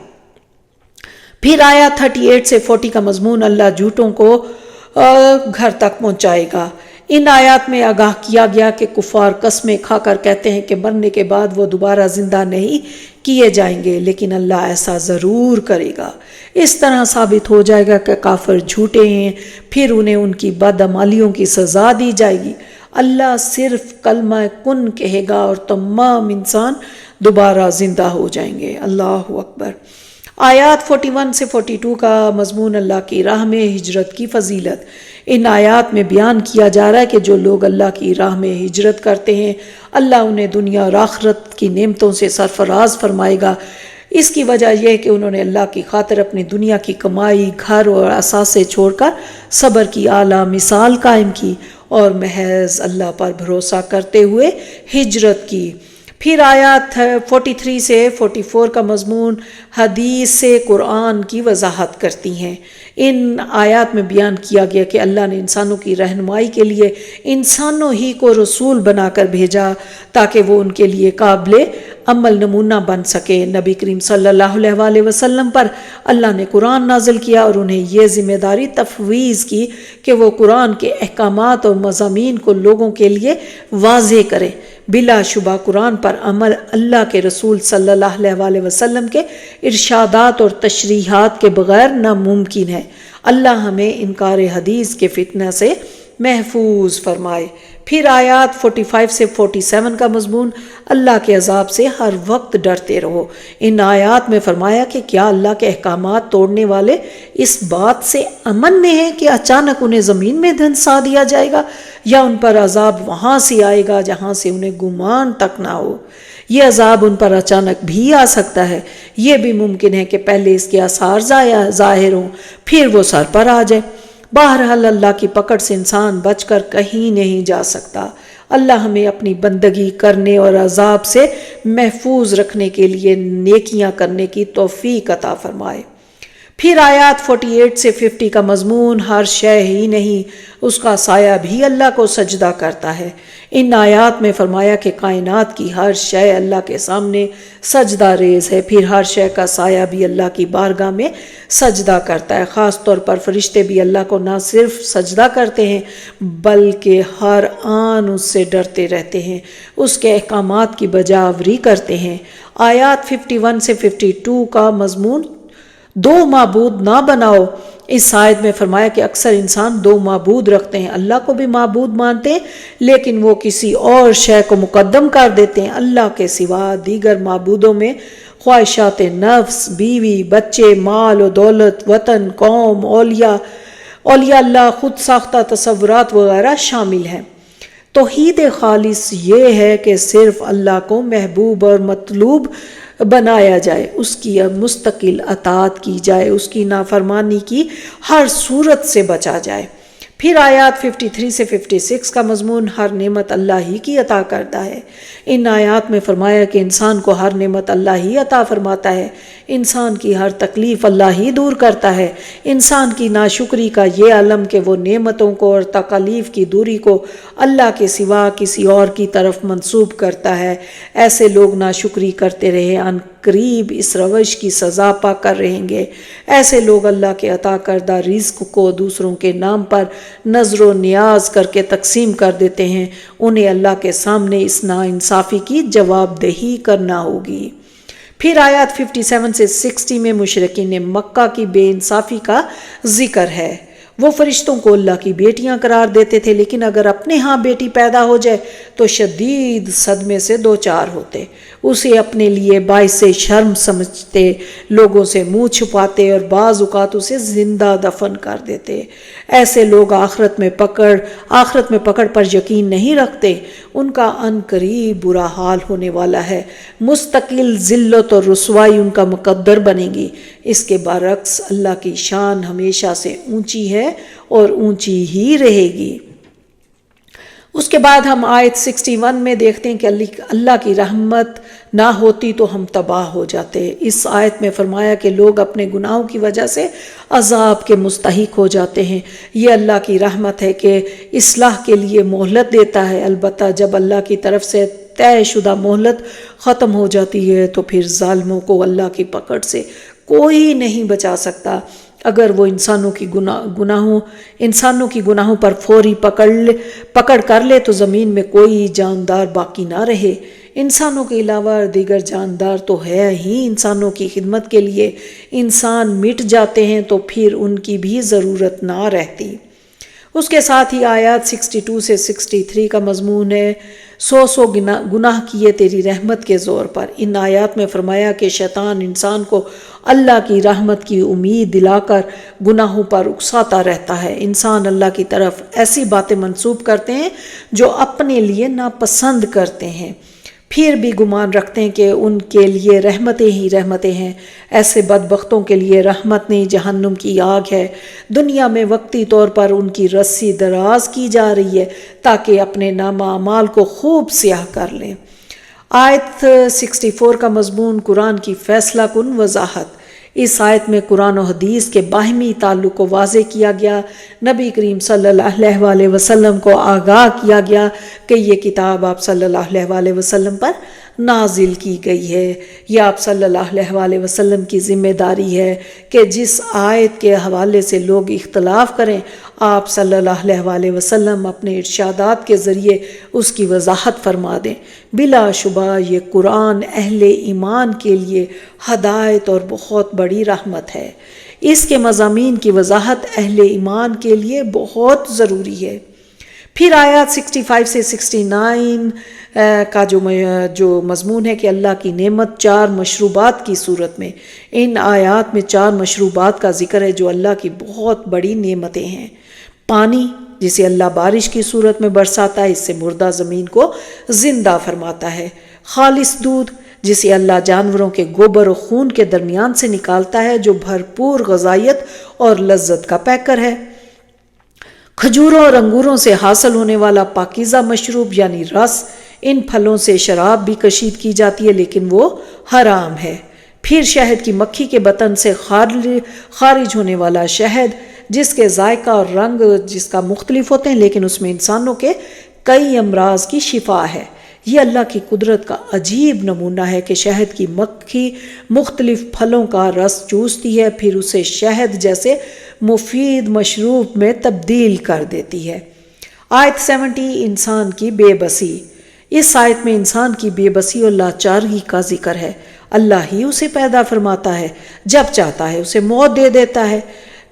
پھر آیات 38 سے 40 کا مضمون اللہ جھوٹوں کو گھر تک پہنچائے گا۔ ان آیات میں آگاہ کیا گیا کہ کفار قسمیں کھا کر کہتے ہیں کہ مرنے کے بعد وہ دوبارہ زندہ نہیں کیے جائیں گے، لیکن اللہ ایسا ضرور کرے گا۔ اس طرح ثابت ہو جائے گا کہ کافر جھوٹے ہیں، پھر انہیں ان کی بدعمالیوں کی سزا دی جائے گی۔ اللہ صرف کلمہ کن کہے گا اور تمام انسان دوبارہ زندہ ہو جائیں گے۔ اللہ اکبر۔ آیات 41 سے 42 کا مضمون اللہ کی راہ میں ہجرت کی فضیلت۔ ان آیات میں بیان کیا جا رہا ہے کہ جو لوگ اللہ کی راہ میں ہجرت کرتے ہیں اللہ انہیں دنیا اور آخرت کی نعمتوں سے سرفراز فرمائے گا۔ اس کی وجہ یہ ہے کہ انہوں نے اللہ کی خاطر اپنی دنیا کی کمائی، گھر اور اثاثے چھوڑ کر صبر کی اعلیٰ مثال قائم کی اور محض اللہ پر بھروسہ کرتے ہوئے ہجرت کی۔ پھر آیات 43 سے 44 کا مضمون حدیث سے قرآن کی وضاحت کرتی ہیں۔ ان آیات میں بیان کیا گیا کہ اللہ نے انسانوں کی رہنمائی کے لیے انسانوں ہی کو رسول بنا کر بھیجا تاکہ وہ ان کے لیے قابل عمل نمونہ بن سکے۔ نبی کریم صلی اللہ علیہ وسلم پر اللہ نے قرآن نازل کیا اور انہیں یہ ذمہ داری تفویض کی کہ وہ قرآن کے احکامات اور مضامین کو لوگوں کے لیے واضح کرے۔ بلا شبہ قرآن پر عمل اللہ کے رسول صلی اللہ علیہ وسلم کے ارشادات اور تشریحات کے بغیر ناممکن ہے۔ اللہ ہمیں انکار حدیث کے فتنہ سے محفوظ فرمائے۔ پھر آیات 45 سے 47 کا مضمون اللہ کے عذاب سے ہر وقت ڈرتے رہو۔ ان آیات میں فرمایا کہ کیا اللہ کے احکامات توڑنے والے اس بات سے امن میں ہیں کہ اچانک انہیں زمین میں دھنسا دیا جائے گا یا ان پر عذاب وہاں سے آئے گا جہاں سے انہیں گمان تک نہ ہو۔ یہ عذاب ان پر اچانک بھی آ سکتا ہے، یہ بھی ممکن ہے کہ پہلے اس کے آثار ظاہر ہوں پھر وہ سر پر آ جائے۔ بہرحال اللہ کی پکڑ سے انسان بچ کر کہیں نہیں جا سکتا۔ اللہ ہمیں اپنی بندگی کرنے اور عذاب سے محفوظ رکھنے کے لیے نیکیاں کرنے کی توفیق عطا فرمائے۔ پھر آیات 48 سے 50 کا مضمون ہر شے ہی نہیں اس کا سایہ بھی اللہ کو سجدہ کرتا ہے۔ ان آیات میں فرمایا کہ کائنات کی ہر شے اللہ کے سامنے سجدہ ریز ہے، پھر ہر شے کا سایہ بھی اللہ کی بارگاہ میں سجدہ کرتا ہے۔ خاص طور پر فرشتے بھی اللہ کو نہ صرف سجدہ کرتے ہیں بلکہ ہر آن اس سے ڈرتے رہتے ہیں، اس کے احکامات کی بجا آوری کرتے ہیں۔ آیات 51 سے 52 کا مضمون دو معبود نہ بناؤ۔ اس آیت میں فرمایا کہ اکثر انسان دو معبود رکھتے ہیں، اللہ کو بھی معبود مانتے ہیں لیکن وہ کسی اور شے کو مقدم کر دیتے ہیں۔ اللہ کے سوا دیگر معبودوں میں خواہشات نفس، بیوی، بچے، مال و دولت، وطن، قوم، اولیاء اللہ، خود ساختہ تصورات وغیرہ شامل ہیں۔ توحید خالص یہ ہے کہ صرف اللہ کو محبوب اور مطلوب بنایا جائے، اس کی مستقل اطاعت کی جائے، اس کی نافرمانی کی ہر صورت سے بچا جائے۔ پھر آیات 53 سے 56 کا مضمون ہر نعمت اللہ ہی کی عطا کرتا ہے۔ ان آیات میں فرمایا کہ انسان کو ہر نعمت اللہ ہی عطا فرماتا ہے، انسان کی ہر تکلیف اللہ ہی دور کرتا ہے۔ انسان کی ناشکری کا یہ علم کہ وہ نعمتوں کو اور تکالیف کی دوری کو اللہ کے سوا کسی اور کی طرف منسوب کرتا ہے۔ ایسے لوگ ناشکری کرتے رہے ان قریب اس روش کی سزا پا کر رہیں گے۔ ایسے لوگ اللہ کے عطا کردہ رزق کو دوسروں کے نام پر نظر و نیاز کر کے تقسیم کر دیتے ہیں، انہیں اللہ کے سامنے اس ناانصافی کی جواب دہی کرنا ہوگی۔ پھر آیات 57 سے 60 میں مشرکین مکہ کی بے انصافی کا ذکر ہے۔ وہ فرشتوں کو اللہ کی بیٹیاں قرار دیتے تھے، لیکن اگر اپنے ہاں بیٹی پیدا ہو جائے تو شدید صدمے سے دوچار ہوتے، اسے اپنے لیے باعث شرم سمجھتے، لوگوں سے منہ چھپاتے اور بعض اوقات اسے زندہ دفن کر دیتے۔ ایسے لوگ آخرت میں پکڑ پر یقین نہیں رکھتے، ان کا ان قریب برا حال ہونے والا ہے، مستقل ذلت اور رسوائی ان کا مقدر بنے گی۔ اس کے برعکس اللہ کی شان ہمیشہ سے اونچی ہے اور اونچی ہی رہے گی۔ اس کے بعد ہم آیت 61 میں دیکھتے ہیں کہ اللہ کی رحمت نہ ہوتی تو ہم تباہ ہو جاتے۔ اس آیت میں فرمایا کہ لوگ اپنے گناہوں کی وجہ سے عذاب کے مستحق ہو جاتے ہیں۔ یہ اللہ کی رحمت ہے کہ اصلاح کے لیے مہلت دیتا ہے، البتہ جب اللہ کی طرف سے طے شدہ مہلت ختم ہو جاتی ہے تو پھر ظالموں کو اللہ کی پکڑ سے کوئی نہیں بچا سکتا۔ اگر وہ انسانوں کی گناہوں پر فوری پکڑ کر لے تو زمین میں کوئی جاندار باقی نہ رہے۔ انسانوں کے علاوہ دیگر جاندار تو ہے ہی انسانوں کی خدمت کے لیے، انسان مٹ جاتے ہیں تو پھر ان کی بھی ضرورت نہ رہتی۔ اس کے ساتھ ہی آیات 62 سے 63 کا مضمون ہے، سو گناہ کیے تیری رحمت کے زور پر۔ ان آیات میں فرمایا کہ شیطان انسان کو اللہ کی رحمت کی امید دلا کر گناہوں پر اکساتا رہتا ہے۔ انسان اللہ کی طرف ایسی باتیں منسوب کرتے ہیں جو اپنے لیے ناپسند کرتے ہیں، پھر بھی گمان رکھتے ہیں کہ ان کے لیے رحمتیں ہی رحمتیں ہیں۔ ایسے بدبختوں کے لیے رحمت نہیں، جہنم کی آگ ہے۔ دنیا میں وقتی طور پر ان کی رسی دراز کی جا رہی ہے تاکہ اپنے نامہ اعمال کو خوب سیاہ کر لیں۔ آیت 64 کا مضمون قرآن کی فیصلہ کن وضاحت۔ اس آیت میں قرآن و حدیث کے باہمی تعلق کو واضح کیا گیا، نبی کریم صلی اللہ علیہ وسلم کو آگاہ کیا گیا کہ یہ کتاب آپ صلی اللہ علیہ وسلم پر نازل کی گئی ہے۔ یہ آپ صلی اللہ علیہ وسلم کی ذمہ داری ہے کہ جس آیت کے حوالے سے لوگ اختلاف کریں، آپ صلی اللہ علیہ وسلم اپنے ارشادات کے ذریعے اس کی وضاحت فرما دیں۔ بلا شبہ یہ قرآن اہل ایمان کے لیے ہدایت اور بہت بڑی رحمت ہے۔ اس کے مضامین کی وضاحت اہل ایمان کے لیے بہت ضروری ہے۔ پھر آیات 65 سے 69 کا جو مضمون ہے کہ اللہ کی نعمت 4 مشروبات کی صورت میں۔ ان آیات میں 4 مشروبات کا ذکر ہے جو اللہ کی بہت بڑی نعمتیں ہیں۔ پانی، جسے اللہ بارش کی صورت میں برساتا ہے، اس سے مردہ زمین کو زندہ فرماتا ہے۔ خالص دودھ، جسے اللہ جانوروں کے گوبر و خون کے درمیان سے نکالتا ہے، جو بھرپور غذائیت اور لذت کا پیکر ہے۔ کھجوروں اور انگوروں سے حاصل ہونے والا پاکیزہ مشروب یعنی رس، ان پھلوں سے شراب بھی کشید کی جاتی ہے لیکن وہ حرام ہے۔ پھر شہد کی مکھی کے بطن سے خارج ہونے والا شہد، جس کے ذائقہ اور رنگ جس کا مختلف ہوتے ہیں لیکن اس میں انسانوں کے کئی امراض کی شفا ہے۔ یہ اللہ کی قدرت کا عجیب نمونہ ہے کہ شہد کی مکھی مختلف پھلوں کا رس چوستی ہے، پھر اسے شہد جیسے مفید مشروب میں تبدیل کر دیتی ہے۔ آیت 70 انسان کی بے بسی۔ اس آیت میں انسان کی بے بسی اور لاچاری کا ذکر ہے۔ اللہ ہی اسے پیدا فرماتا ہے، جب چاہتا ہے اسے موت دے دیتا ہے۔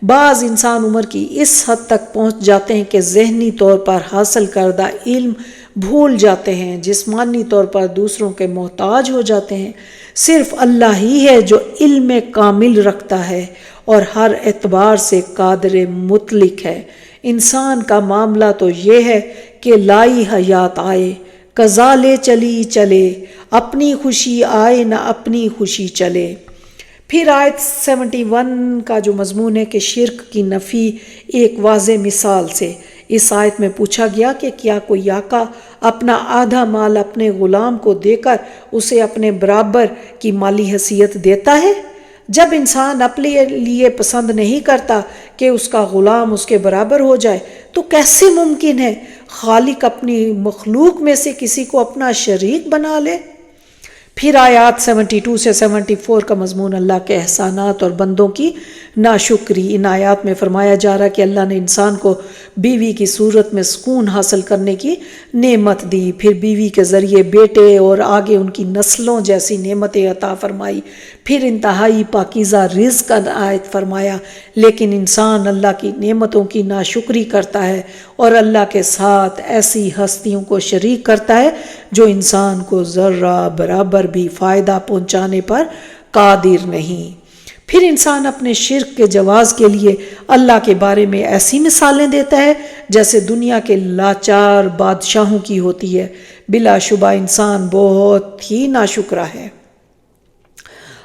بعض انسان عمر کی اس حد تک پہنچ جاتے ہیں کہ ذہنی طور پر حاصل کردہ علم بھول جاتے ہیں، جسمانی طور پر دوسروں کے محتاج ہو جاتے ہیں۔ صرف اللہ ہی ہے جو علم کامل رکھتا ہے اور ہر اعتبار سے قادر مطلق ہے۔ انسان کا معاملہ تو یہ ہے کہ لائی حیات آئے، قضا لے چلی چلے، اپنی خوشی آئے نہ اپنی خوشی چلے۔ پھر آیت 71 کا جو مضمون ہے کہ شرک کی نفی ایک واضح مثال سے، اس آیت میں پوچھا گیا کہ کیا کوئی آقا اپنا آدھا مال اپنے غلام کو دے کر اسے اپنے برابر کی مالی حیثیت دیتا ہے؟ جب انسان اپنے لیے پسند نہیں کرتا کہ اس کا غلام اس کے برابر ہو جائے تو کیسے ممکن ہے خالق اپنی مخلوق میں سے کسی کو اپنا شریک بنا لے؟ پھر آیات 72 سے 74 کا مضمون اللہ کے احسانات اور بندوں کی ناشکری۔ ان آیات میں فرمایا جا رہا کہ اللہ نے انسان کو بیوی کی صورت میں سکون حاصل کرنے کی نعمت دی، پھر بیوی کے ذریعے بیٹے اور آگے ان کی نسلوں جیسی نعمتیں عطا فرمائی، پھر انتہائی پاکیزہ رزق عنایت فرمایا، لیکن انسان اللہ کی نعمتوں کی ناشکری کرتا ہے اور اللہ کے ساتھ ایسی ہستیوں کو شریک کرتا ہے جو انسان کو ذرہ برابر بھی فائدہ پہنچانے پر قادر نہیں۔ پھر انسان اپنے شرک کے جواز کے لیے اللہ کے بارے میں ایسی مثالیں دیتا ہے جیسے دنیا کے لاچار بادشاہوں کی ہوتی ہے۔ بلا شبہ انسان بہت ہی ناشکرا ہے۔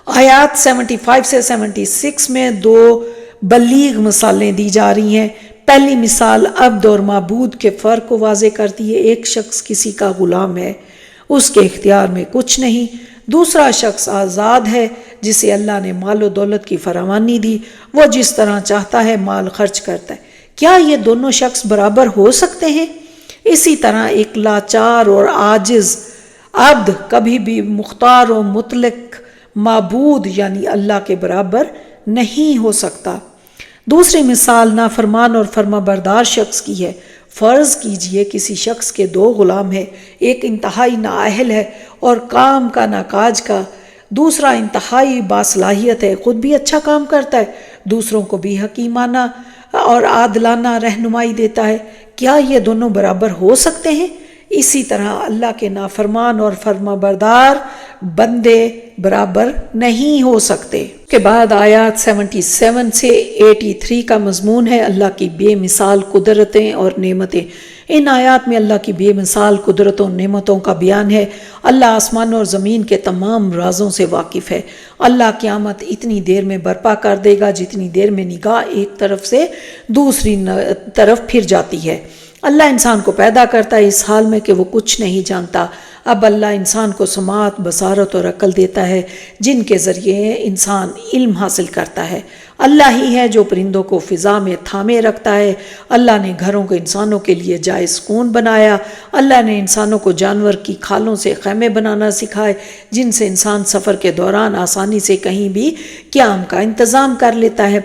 آیات 75 سے 76 میں دو بلیغ مثالیں دی جا رہی ہیں۔ پہلی مثال عبد اور معبود کے فرق کو واضح کرتی ہے۔ ایک شخص کسی کا غلام ہے، اس کے اختیار میں کچھ نہیں۔ دوسرا شخص آزاد ہے جسے اللہ نے مال و دولت کی فراوانی دی، وہ جس طرح چاہتا ہے مال خرچ کرتا ہے۔ کیا یہ دونوں شخص برابر ہو سکتے ہیں؟ اسی طرح ایک لاچار اور عاجز عبد کبھی بھی مختار و مطلق معبود یعنی اللہ کے برابر نہیں ہو سکتا۔ دوسری مثال نافرمان اور فرما بردار شخص کی ہے۔ فرض کیجئے کسی شخص کے دو غلام ہیں، ایک انتہائی نااہل ہے اور کام کا نہ کاج کا، دوسرا انتہائی باصلاحیت ہے، خود بھی اچھا کام کرتا ہے، دوسروں کو بھی حکیمانہ اور عادلانہ رہنمائی دیتا ہے۔ کیا یہ دونوں برابر ہو سکتے ہیں؟ اسی طرح اللہ کے نافرمان اور فرما بردار بندے برابر نہیں ہو سکتے۔ اس کے بعد آیات 77 سے 83 کا مضمون ہے اللہ کی بے مثال قدرتیں اور نعمتیں۔ ان آیات میں اللہ کی بے مثال قدرتوں اور نعمتوں کا بیان ہے۔ اللہ آسمان اور زمین کے تمام رازوں سے واقف ہے۔ اللہ قیامت اتنی دیر میں برپا کر دے گا جتنی دیر میں نگاہ ایک طرف سے دوسری طرف پھر جاتی ہے۔ اللہ انسان کو پیدا کرتا ہے اس حال میں کہ وہ کچھ نہیں جانتا۔ اب اللہ انسان کو سماعت، بصارت اور عقل دیتا ہے جن کے ذریعے انسان علم حاصل کرتا ہے۔ اللہ ہی ہے جو پرندوں کو فضا میں تھامے رکھتا ہے۔ اللہ نے گھروں کو انسانوں کے لیے جائے سکون بنایا۔ اللہ نے انسانوں کو جانور کی کھالوں سے خیمے بنانا سکھائے جن سے انسان سفر کے دوران آسانی سے کہیں بھی قیام کا انتظام کر لیتا ہے۔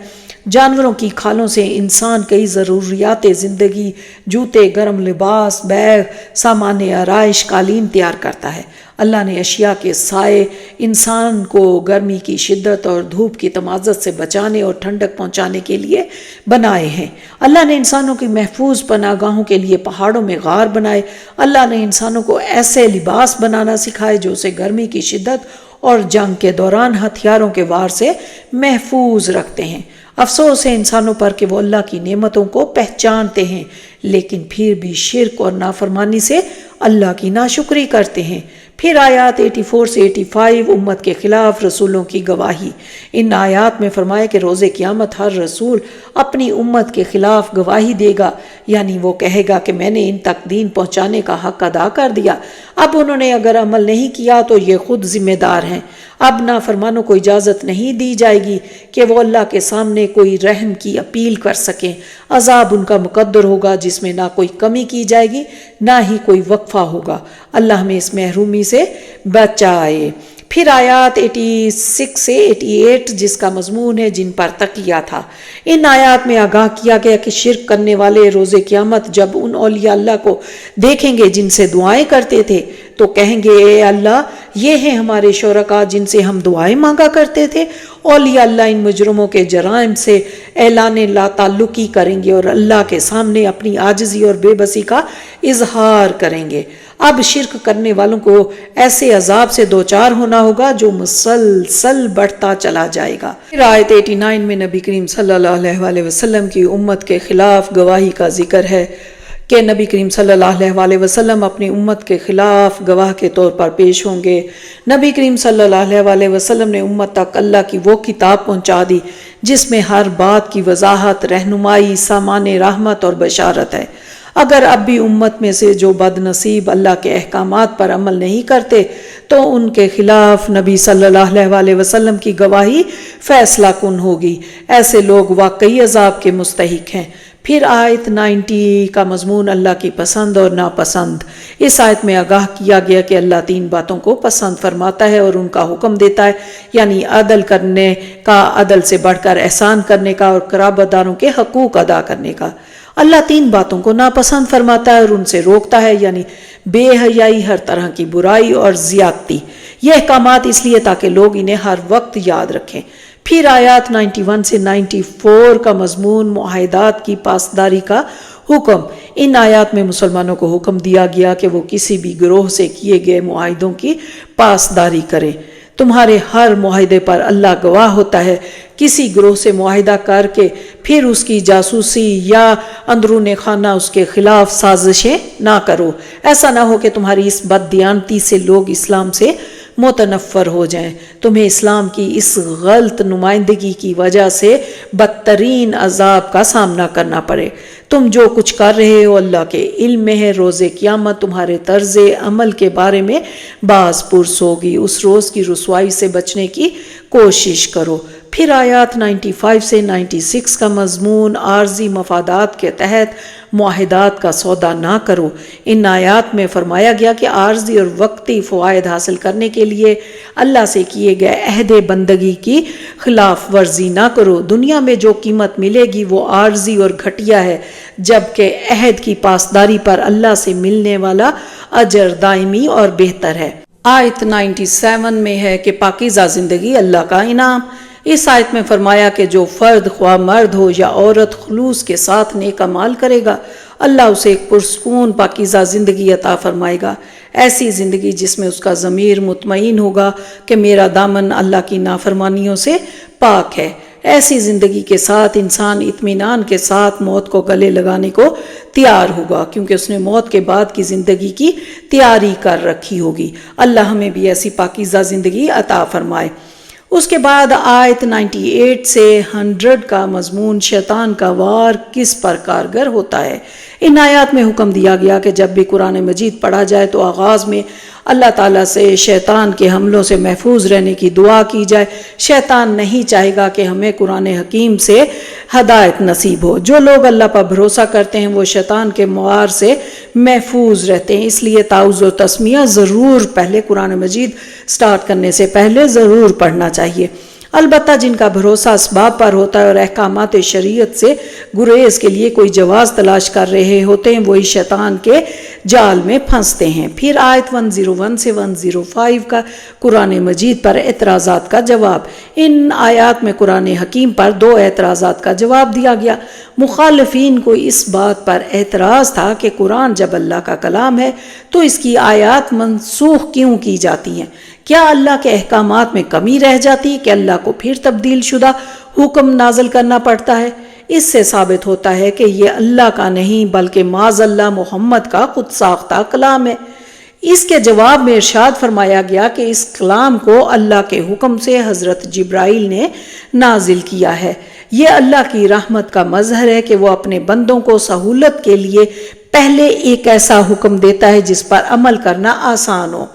جانوروں کی کھالوں سے انسان کئی ضروریات زندگی، جوتے، گرم لباس، بیگ، سامان آرائش، قالین تیار کرتا ہے۔ اللہ نے اشیاء کے سائے انسان کو گرمی کی شدت اور دھوپ کی تمازت سے بچانے اور ٹھنڈک پہنچانے کے لیے بنائے ہیں۔ اللہ نے انسانوں کی محفوظ پناہ گاہوں کے لیے پہاڑوں میں غار بنائے۔ اللہ نے انسانوں کو ایسے لباس بنانا سکھائے جو اسے گرمی کی شدت اور جنگ کے دوران ہتھیاروں کے وار سے محفوظ رکھتے ہیں۔ افسوس ہے انسانوں پر کہ وہ اللہ کی نعمتوں کو پہچانتے ہیں لیکن پھر بھی شرک اور نافرمانی سے اللہ کی ناشکری کرتے ہیں۔ پھر آیات 84 سے 85 امت کے خلاف رسولوں کی گواہی۔ ان آیات میں فرمایا کہ روز قیامت ہر رسول اپنی امت کے خلاف گواہی دے گا، یعنی وہ کہے گا کہ میں نے ان تک دین پہنچانے کا حق ادا کر دیا، اب انہوں نے اگر عمل نہیں کیا تو یہ خود ذمہ دار ہیں۔ اب نافرمانوں کو اجازت نہیں دی جائے گی کہ وہ اللہ کے سامنے کوئی رحم کی اپیل کر سکیں۔ عذاب ان کا مقدر ہوگا جس میں نہ کوئی کمی کی جائے گی نہ ہی کوئی وقفہ ہوگا۔ اللہ ہمیں اس محرومی سے بچائے۔ پھر آیات 86 سے 88 جس کا مضمون ہے جن پر تقیہ تھا۔ ان آیات میں آگاہ کیا گیا کہ شرک کرنے والے روز قیامت جب ان اولیاء اللہ کو دیکھیں گے جن سے دعائیں کرتے تھے تو کہیں گے اے اللہ یہ ہیں ہمارے شرکاء جن سے ہم دعائیں مانگا کرتے تھے۔ اولیاء اللہ ان مجرموں کے جرائم سے اعلان لا تعلقی کریں گے اور اللہ کے سامنے اپنی عاجزی اور بے بسی کا اظہار کریں گے۔ اب شرک کرنے والوں کو ایسے عذاب سے دوچار ہونا ہوگا جو مسلسل بڑھتا چلا جائے گا۔ پھر آیت 89 میں نبی کریم صلی اللہ علیہ وآلہ وسلم کی امت کے خلاف گواہی کا ذکر ہے کہ نبی کریم صلی اللہ علیہ وسلم اپنی امت کے خلاف گواہ کے طور پر پیش ہوں گے۔ نبی کریم صلی اللہ علیہ وسلم نے امت تک اللہ کی وہ کتاب پہنچا دی جس میں ہر بات کی وضاحت، رہنمائی، سامان رحمت اور بشارت ہے۔ اگر اب بھی امت میں سے جو بد نصیب اللہ کے احکامات پر عمل نہیں کرتے تو ان کے خلاف نبی صلی اللہ علیہ وسلم کی گواہی فیصلہ کن ہوگی۔ ایسے لوگ واقعی عذاب کے مستحق ہیں۔ پھر آیت 90 کا مضمون اللہ کی پسند اور ناپسند۔ اس آیت میں آگاہ کیا گیا کہ اللہ 3 باتوں کو پسند فرماتا ہے اور ان کا حکم دیتا ہے، یعنی عدل کرنے کا، عدل سے بڑھ کر احسان کرنے کا اور قرابت داروں کے حقوق ادا کرنے کا۔ اللہ 3 باتوں کو ناپسند فرماتا ہے اور ان سے روکتا ہے، یعنی بے حیائی، ہر طرح کی برائی اور زیادتی۔ یہ احکامات اس لیے تاکہ لوگ انہیں ہر وقت یاد رکھیں۔ پھر آیات 91 سے 94 کا مضمون معاہدات کی پاسداری کا حکم۔ ان آیات میں مسلمانوں کو حکم دیا گیا کہ وہ کسی بھی گروہ سے کیے گئے معاہدوں کی پاسداری کریں۔ تمہارے ہر معاہدے پر اللہ گواہ ہوتا ہے۔ کسی گروہ سے معاہدہ کر کے پھر اس کی جاسوسی یا اندرون خانہ اس کے خلاف سازشیں نہ کرو۔ ایسا نہ ہو کہ تمہاری اس بد دیانتی سے لوگ اسلام سے متنفر ہو جائیں، تمہیں اسلام کی اس غلط نمائندگی کی وجہ سے بدترین عذاب کا سامنا کرنا پڑے۔ تم جو کچھ کر رہے ہو اللہ کے علم میں ہے۔ روز قیامت تمہارے طرز عمل کے بارے میں باز پرس ہوگی۔ اس روز کی رسوائی سے بچنے کی کوشش کرو۔ پھر آیات 95 سے 96 کا مضمون عارضی مفادات کے تحت معاہدات کا سودا نہ کرو۔ ان آیات میں فرمایا گیا کہ عارضی اور وقتی فوائد حاصل کرنے کے لیے اللہ سے کیے گئے عہد بندگی کی خلاف ورزی نہ کرو۔ دنیا میں جو قیمت ملے گی وہ عارضی اور گھٹیا ہے، جبکہ عہد کی پاسداری پر اللہ سے ملنے والا اجر دائمی اور بہتر ہے۔ آیت 97 میں ہے کہ پاکیزہ زندگی اللہ کا انعام۔ اس آیت میں فرمایا کہ جو فرد خواہ مرد ہو یا عورت خلوص کے ساتھ نیک اعمال کرے گا، اللہ اسے ایک پرسکون پاکیزہ زندگی عطا فرمائے گا۔ ایسی زندگی جس میں اس کا ضمیر مطمئن ہوگا کہ میرا دامن اللہ کی نافرمانیوں سے پاک ہے۔ ایسی زندگی کے ساتھ انسان اطمینان کے ساتھ موت کو گلے لگانے کو تیار ہوگا، کیونکہ اس نے موت کے بعد کی زندگی کی تیاری کر رکھی ہوگی۔ اللہ ہمیں بھی ایسی پاکیزہ زندگی عطا فرمائے۔ اس کے بعد آیت 98 سے 100 کا مضمون شیطان کا وار کس پر کارگر ہوتا ہے۔ ان آیات میں حکم دیا گیا کہ جب بھی قرآن مجید پڑھا جائے تو آغاز میں اللہ تعالیٰ سے شیطان کے حملوں سے محفوظ رہنے کی دعا کی جائے۔ شیطان نہیں چاہے گا کہ ہمیں قرآن حکیم سے ہدایت نصیب ہو۔ جو لوگ اللہ پر بھروسہ کرتے ہیں وہ شیطان کے موار سے محفوظ رہتے ہیں۔ اس لیے تعوذ و تسمیہ ضرور پہلے قرآن مجید سٹارٹ کرنے سے پہلے ضرور پڑھنا چاہیے۔ البتہ جن کا بھروسہ اسباب پر ہوتا ہے اور احکامات شریعت سے گریز کے لیے کوئی جواز تلاش کر رہے ہوتے ہیں، وہی شیطان کے جال میں پھنستے ہیں۔ پھر آیت 101 سے 105 کا قرآن مجید پر اعتراضات کا جواب۔ ان آیات میں قرآن حکیم پر 2 اعتراضات کا جواب دیا گیا۔ مخالفین کو اس بات پر اعتراض تھا کہ قرآن جب اللہ کا کلام ہے تو اس کی آیات منسوخ کیوں کی جاتی ہیں؟ کیا اللہ کے احکامات میں کمی رہ جاتی کہ اللہ کو پھر تبدیل شدہ حکم نازل کرنا پڑتا ہے؟ اس سے ثابت ہوتا ہے کہ یہ اللہ کا نہیں بلکہ معاذ اللہ محمد کا خود ساختہ کلام ہے۔ اس کے جواب میں ارشاد فرمایا گیا کہ اس کلام کو اللہ کے حکم سے حضرت جبرائیل نے نازل کیا ہے۔ یہ اللہ کی رحمت کا مظہر ہے کہ وہ اپنے بندوں کو سہولت کے لیے پہلے ایک ایسا حکم دیتا ہے جس پر عمل کرنا آسان ہو۔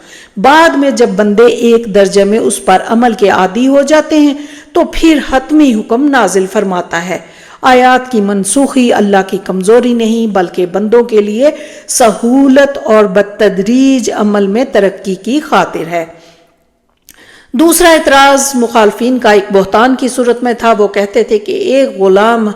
بعد میں جب بندے ایک درجے میں اس پر عمل کے عادی ہو جاتے ہیں تو پھر حتمی حکم نازل فرماتا ہے۔ آیات کی منسوخی اللہ کی کمزوری نہیں بلکہ بندوں کے لیے سہولت اور بالتدریج عمل میں ترقی کی خاطر ہے۔ دوسرا اعتراض مخالفین کا ایک بہتان کی صورت میں تھا۔ وہ کہتے تھے کہ ایک غلام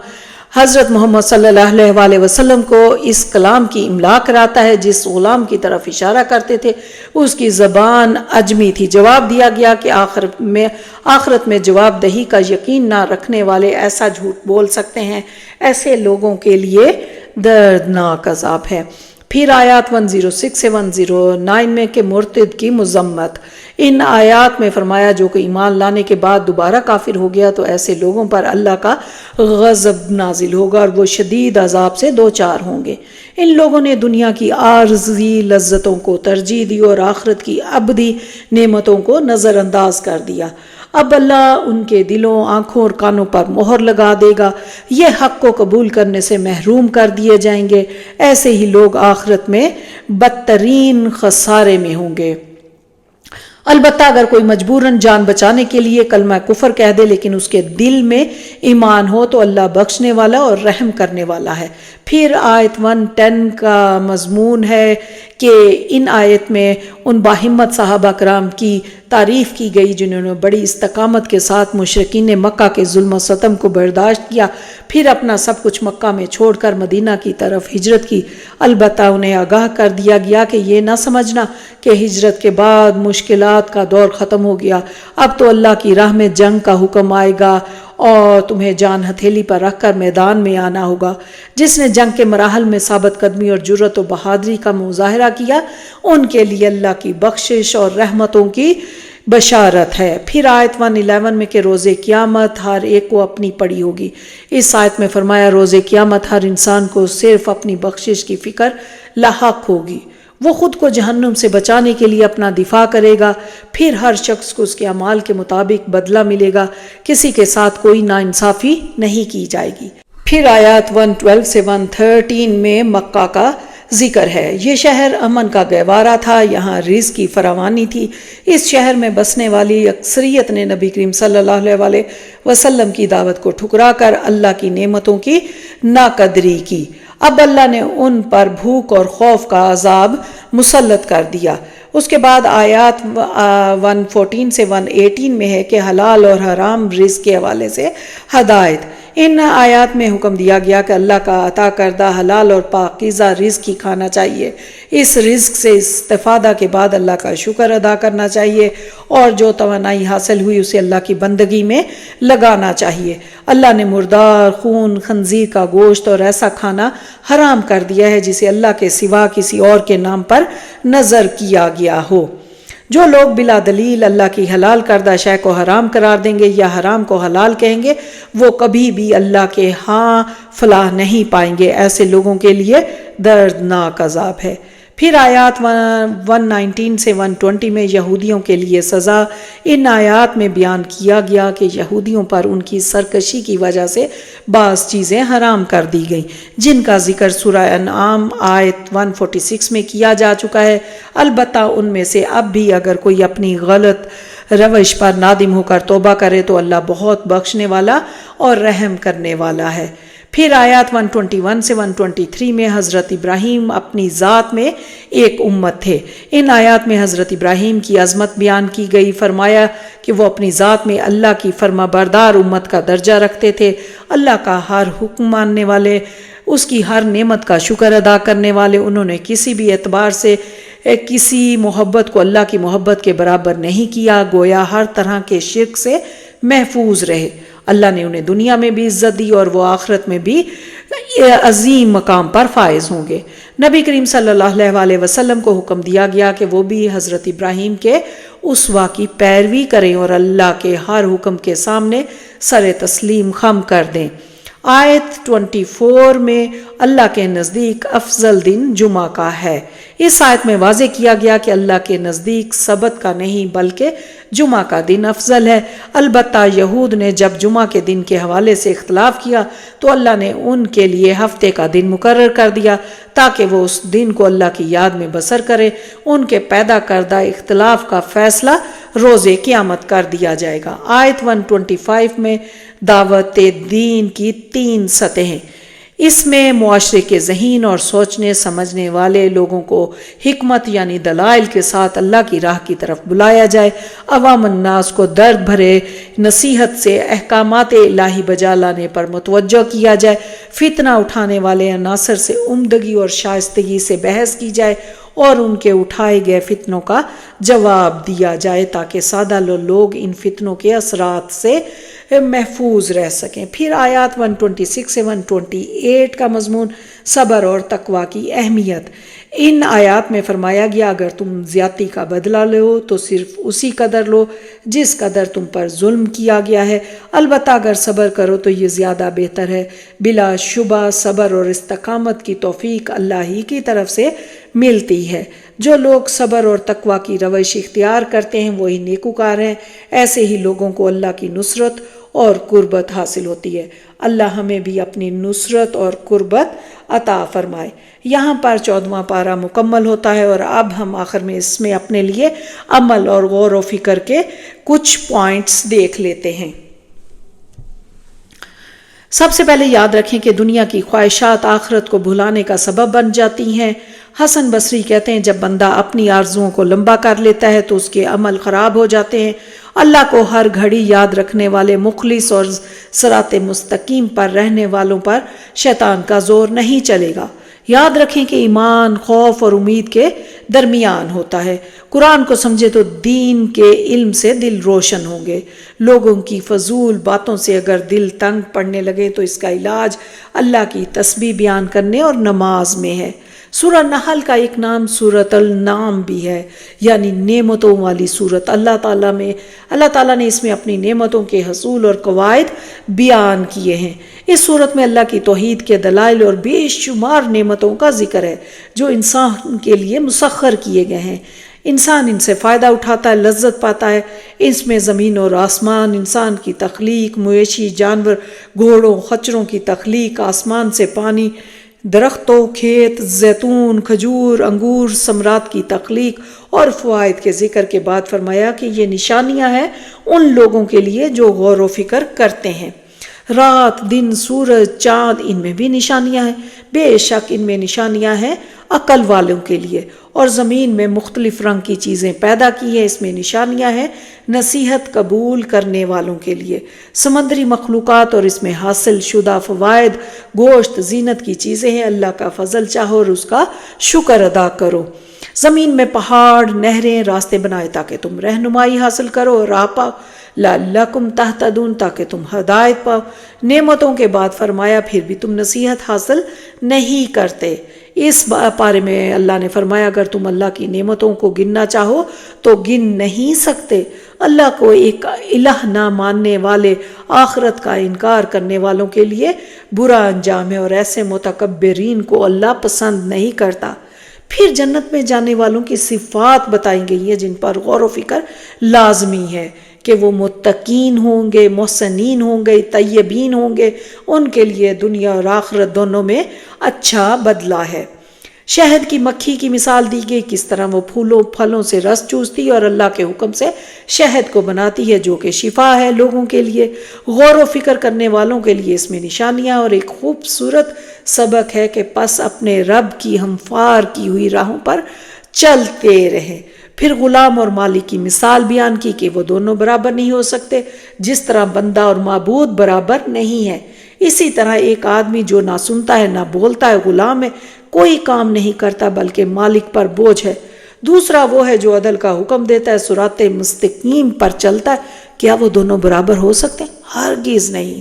حضرت محمد صلی اللہ علیہ وسلم کو اس کلام کی املا کراتا ہے۔ جس غلام کی طرف اشارہ کرتے تھے اس کی زبان عجمی تھی۔ جواب دیا گیا کہ آخرت میں جواب دہی کا یقین نہ رکھنے والے ایسا جھوٹ بول سکتے ہیں، ایسے لوگوں کے لیے دردناک عذاب ہے۔ پھر آیات 106 سے 109 میں کہ مرتد کی مذمت۔ ان آیات میں فرمایا جو کہ ایمان لانے کے بعد دوبارہ کافر ہو گیا تو ایسے لوگوں پر اللہ کا غضب نازل ہوگا اور وہ شدید عذاب سے دوچار ہوں گے۔ ان لوگوں نے دنیا کی عارضی لذتوں کو ترجیح دی اور آخرت کی ابدی نعمتوں کو نظر انداز کر دیا۔ اب اللہ ان کے دلوں، آنکھوں اور کانوں پر مہر لگا دے گا، یہ حق کو قبول کرنے سے محروم کر دیے جائیں گے۔ ایسے ہی لوگ آخرت میں بدترین خسارے میں ہوں گے۔ البتہ اگر کوئی مجبوراً جان بچانے کے لیے کلمہ کفر کہہ دے لیکن اس کے دل میں ایمان ہو تو اللہ بخشنے والا اور رحم کرنے والا ہے۔ پھر آیت 110 کا مضمون ہے کہ ان آیت میں ان باہمت صحابہ کرام کی تعریف کی گئی جنہوں نے بڑی استقامت کے ساتھ مشرکین مکہ کے ظلم و ستم کو برداشت کیا، پھر اپنا سب کچھ مکہ میں چھوڑ کر مدینہ کی طرف ہجرت کی۔ البتہ انہیں آگاہ کر دیا گیا کہ یہ نہ سمجھنا کہ ہجرت کے بعد مشکلات کا دور ختم ہو گیا، اب تو اللہ کی راہ میں جنگ کا حکم آئے گا اور تمہیں جان ہتھیلی پر رکھ کر میدان میں آنا ہوگا۔ جس نے جنگ کے مراحل میں ثابت قدمی اور جرأت و بہادری کا مظاہرہ کیا ان کے لیے اللہ کی بخشش اور رحمتوں کی بشارت ہے۔ پھر آیت 111 میں کہ روز قیامت ہر ایک کو اپنی پڑی ہوگی۔ اس آیت میں فرمایا روز قیامت ہر انسان کو صرف اپنی بخشش کی فکر لاحق ہوگی۔ وہ خود کو جہنم سے بچانے کے لیے اپنا دفاع کرے گا، پھر ہر شخص کو اس کے اعمال کے مطابق بدلہ ملے گا، کسی کے ساتھ کوئی ناانصافی نہیں کی جائے گی۔ پھر آیات 112 سے 113 میں مکہ کا ذکر ہے۔ یہ شہر امن کا گہوارہ تھا، یہاں رزق کی فراوانی تھی۔ اس شہر میں بسنے والی اکثریت نے نبی کریم صلی اللہ علیہ وسلم کی دعوت کو ٹھکرا کر اللہ کی نعمتوں کی ناقدری کی۔ اب اللہ نے ان پر بھوک اور خوف کا عذاب مسلط کر دیا۔ اس کے بعد آیات 114 سے 118 میں ہے کہ حلال اور حرام رزق کے حوالے سے ہدایت۔ ان آیات میں حکم دیا گیا کہ اللہ کا عطا کردہ حلال اور پاکیزہ رزق ہی کھانا چاہیے۔ اس رزق سے استفادہ کے بعد اللہ کا شکر ادا کرنا چاہیے اور جو توانائی حاصل ہوئی اسے اللہ کی بندگی میں لگانا چاہیے۔ اللہ نے مردار، خون، خنزیر کا گوشت اور ایسا کھانا حرام کر دیا ہے جسے اللہ کے سوا کسی اور کے نام پر نذر کیا گیا ہو۔ جو لوگ بلا دلیل اللہ کی حلال کردہ شے کو حرام قرار دیں گے یا حرام کو حلال کہیں گے وہ کبھی بھی اللہ کے ہاں فلاح نہیں پائیں گے۔ ایسے لوگوں کے لیے دردناک عذاب ہے۔ پھر آیات 119 سے 120 میں یہودیوں کے لیے سزا۔ ان آیات میں بیان کیا گیا کہ یہودیوں پر ان کی سرکشی کی وجہ سے بعض چیزیں حرام کر دی گئیں جن کا ذکر سورہ انعام آیت 146 میں کیا جا چکا ہے۔ البتہ ان میں سے اب بھی اگر کوئی اپنی غلط روش پر نادم ہو کر توبہ کرے تو اللہ بہت بخشنے والا اور رحم کرنے والا ہے۔ پھر آیات 121 سے 123 میں حضرت ابراہیم اپنی ذات میں ایک امت تھے۔ ان آیات میں حضرت ابراہیم کی عظمت بیان کی گئی۔ فرمایا کہ وہ اپنی ذات میں اللہ کی فرما بردار امت کا درجہ رکھتے تھے، اللہ کا ہر حکم ماننے والے، اس کی ہر نعمت کا شکر ادا کرنے والے۔ انہوں نے کسی بھی اعتبار سے کسی محبت کو اللہ کی محبت کے برابر نہیں کیا، گویا ہر طرح کے شرک سے محفوظ رہے۔ اللہ نے انہیں دنیا میں بھی عزت دی اور وہ آخرت میں بھی عظیم مقام پر فائز ہوں گے۔ نبی کریم صلی اللہ علیہ وسلم کو حکم دیا گیا کہ وہ بھی حضرت ابراہیم کے اسوہ کی پیروی کریں اور اللہ کے ہر حکم کے سامنے سر تسلیم خم کر دیں۔ آیت 24 میں اللہ کے نزدیک افضل دن جمعہ کا ہے۔ اس آیت میں واضح کیا گیا کہ اللہ کے نزدیک سبت کا نہیں بلکہ جمعہ کا دن افضل ہے۔ البتہ یہود نے جب جمعہ کے دن کے حوالے سے اختلاف کیا تو اللہ نے ان کے لیے ہفتے کا دن مقرر کر دیا تاکہ وہ اس دن کو اللہ کی یاد میں بسر کرے۔ ان کے پیدا کردہ اختلاف کا فیصلہ روز قیامت کر دیا جائے گا۔ آیت 125 میں دعوت دین کی 3 سطحیں۔ اس میں معاشرے کے ذہین اور سوچنے سمجھنے والے لوگوں کو حکمت یعنی دلائل کے ساتھ اللہ کی راہ کی طرف بلایا جائے، عوام الناس کو درد بھرے نصیحت سے احکامات الہی بجا لانے پر متوجہ کیا جائے، فتنہ اٹھانے والے عناصر سے عمدگی اور شائستگی سے بحث کی جائے اور ان کے اٹھائے گئے فتنوں کا جواب دیا جائے تاکہ سادہ لوگ ان فتنوں کے اثرات سے محفوظ رہ سکیں۔ پھر آیات 126 سے 128 کا مضمون صبر اور تقوی کی اہمیت۔ ان آیات میں فرمایا گیا اگر تم زیادتی کا بدلہ لو تو صرف اسی قدر لو جس قدر تم پر ظلم کیا گیا ہے، البتہ اگر صبر کرو تو یہ زیادہ بہتر ہے۔ بلا شبہ صبر اور استقامت کی توفیق اللہ ہی کی طرف سے ملتی ہے۔ جو لوگ صبر اور تقوی کی روش اختیار کرتے ہیں وہی نیکوکار ہیں، ایسے ہی لوگوں کو اللہ کی نصرت اور قربت حاصل ہوتی ہے۔ اللہ ہمیں بھی اپنی نصرت اور قربت عطا فرمائے۔ یہاں پر 14واں پارہ مکمل ہوتا ہے اور اب ہم آخر میں اس میں اپنے لیے عمل اور غور و فکر کے کچھ پوائنٹس دیکھ لیتے ہیں۔ سب سے پہلے یاد رکھیں کہ دنیا کی خواہشات آخرت کو بھلانے کا سبب بن جاتی ہیں۔ حسن بصری کہتے ہیں جب بندہ اپنی آرزوؤں کو لمبا کر لیتا ہے تو اس کے عمل خراب ہو جاتے ہیں۔ اللہ کو ہر گھڑی یاد رکھنے والے مخلص اور صراط مستقیم پر رہنے والوں پر شیطان کا زور نہیں چلے گا۔ یاد رکھیں کہ ایمان خوف اور امید کے درمیان ہوتا ہے۔ قرآن کو سمجھے تو دین کے علم سے دل روشن ہوں گے۔ لوگوں کی فضول باتوں سے اگر دل تنگ پڑنے لگے تو اس کا علاج اللہ کی تسبیح بیان کرنے اور نماز میں ہے۔ سورہ نحل کا ایک نام سورۃ النعم بھی ہے، یعنی نعمتوں والی سورت۔ اللہ تعالیٰ نے اس میں اپنی نعمتوں کے حصول اور قواعد بیان کیے ہیں۔ اس سورت میں اللہ کی توحید کے دلائل اور بے شمار نعمتوں کا ذکر ہے جو انسان کے لیے مسخر کیے گئے ہیں۔ انسان ان سے فائدہ اٹھاتا ہے، لذت پاتا ہے۔ اس میں زمین اور آسمان، انسان کی تخلیق، مویشی جانور، گھوڑوں خچروں کی تخلیق، آسمان سے پانی، درختوں، کھیت، زیتون، کھجور، انگور، ثمرات کی تخلیق اور فوائد کے ذکر کے بعد فرمایا کہ یہ نشانیاں ہیں ان لوگوں کے لیے جو غور و فکر کرتے ہیں۔ رات، دن، سورج، چاند، ان میں بھی نشانیاں ہیں۔ بے شک ان میں نشانیاں ہیں عقل والوں کے لیے۔ اور زمین میں مختلف رنگ کی چیزیں پیدا کی ہیں، اس میں نشانیاں ہیں نصیحت قبول کرنے والوں کے لیے۔ سمندری مخلوقات اور اس میں حاصل شدہ فوائد، گوشت، زینت کی چیزیں ہیں۔ اللہ کا فضل چاہو اور اس کا شکر ادا کرو۔ زمین میں پہاڑ، نہریں، راستے بنائے تاکہ تم رہنمائی حاصل کرو اور راہ پاؤ، لعلکم تہتدون تاکہ تم ہدایت پاؤ۔ نعمتوں کے بعد فرمایا پھر بھی تم نصیحت حاصل نہیں کرتے۔ اس پارے میں اللہ نے فرمایا اگر تم اللہ کی نعمتوں کو گننا چاہو تو گن نہیں سکتے۔ اللہ کو ایک الہ نہ ماننے والے، آخرت کا انکار کرنے والوں کے لیے برا انجام ہے اور ایسے متکبرین کو اللہ پسند نہیں کرتا۔ پھر جنت میں جانے والوں کی صفات بتائی گئی ہیں جن پر غور و فکر لازمی ہے کہ وہ متقین ہوں گے، محسنین ہوں گے، طیبین ہوں گے۔ ان کے لیے دنیا اور آخرت دونوں میں اچھا بدلہ ہے۔ شہد کی مکھی کی مثال دی گئی، کس طرح وہ پھلوں سے رس چوستی اور اللہ کے حکم سے شہد کو بناتی ہے جو کہ شفا ہے لوگوں کے لیے۔ غور و فکر کرنے والوں کے لیے اس میں نشانیاں اور ایک خوبصورت سبق ہے کہ پس اپنے رب کی ہموار کی ہوئی راہوں پر چلتے رہیں۔ پھر غلام اور مالک کی مثال بیان کی کہ وہ دونوں برابر نہیں ہو سکتے، جس طرح بندہ اور معبود برابر نہیں ہے، اسی طرح ایک آدمی جو نہ سنتا ہے نہ بولتا ہے غلام ہے، کوئی کام نہیں کرتا بلکہ مالک پر بوجھ ہے۔ دوسرا وہ ہے جو عدل کا حکم دیتا ہے، صراط مستقیم پر چلتا ہے۔ کیا وہ دونوں برابر ہو سکتے ہیں؟ ہرگز نہیں۔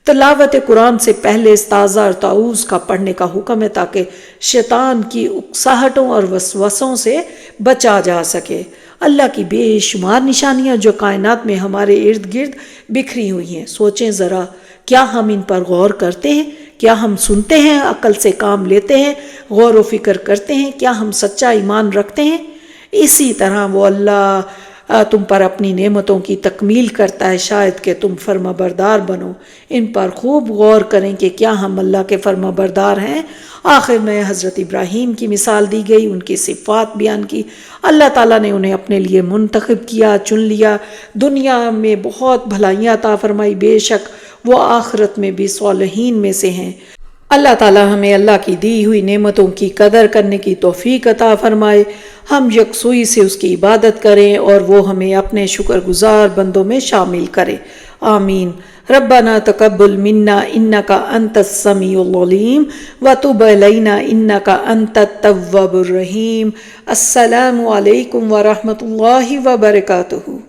تلاوت قرآن سے پہلے استعاذہ اور تعوذ کا پڑھنے کا حکم ہے تاکہ شیطان کی اکساہٹوں اور وسوسوں سے بچا جا سکے۔ اللہ کی بے شمار نشانیاں جو کائنات میں ہمارے ارد گرد بکھری ہوئی ہیں، سوچیں ذرا، کیا ہم ان پر غور کرتے ہیں؟ کیا ہم سنتے ہیں، عقل سے کام لیتے ہیں، غور و فکر کرتے ہیں؟ کیا ہم سچا ایمان رکھتے ہیں؟ اسی طرح وہ اللہ تم پر اپنی نعمتوں کی تکمیل کرتا ہے، شاید کہ تم فرما بردار بنو۔ ان پر خوب غور کریں کہ کیا ہم اللہ کے فرما بردار ہیں۔ آخر میں حضرت ابراہیم کی مثال دی گئی، ان کی صفات بیان کی۔ اللہ تعالیٰ نے انہیں اپنے لیے منتخب کیا، چن لیا، دنیا میں بہت بھلائیاں عطا فرمائی، بے شک وہ آخرت میں بھی صالحین میں سے ہیں۔ اللہ تعالیٰ ہمیں اللہ کی دی ہوئی نعمتوں کی قدر کرنے کی توفیق عطا فرمائے، ہم یکسوئی سے اس کی عبادت کریں اور وہ ہمیں اپنے شکر گزار بندوں میں شامل کرے، آمین۔ ربنا تقبل منا انک انت السمیع العلیم وتب علینا انک انت التواب الرحیم۔ السلام علیکم ورحمۃ اللہ وبرکاتہ۔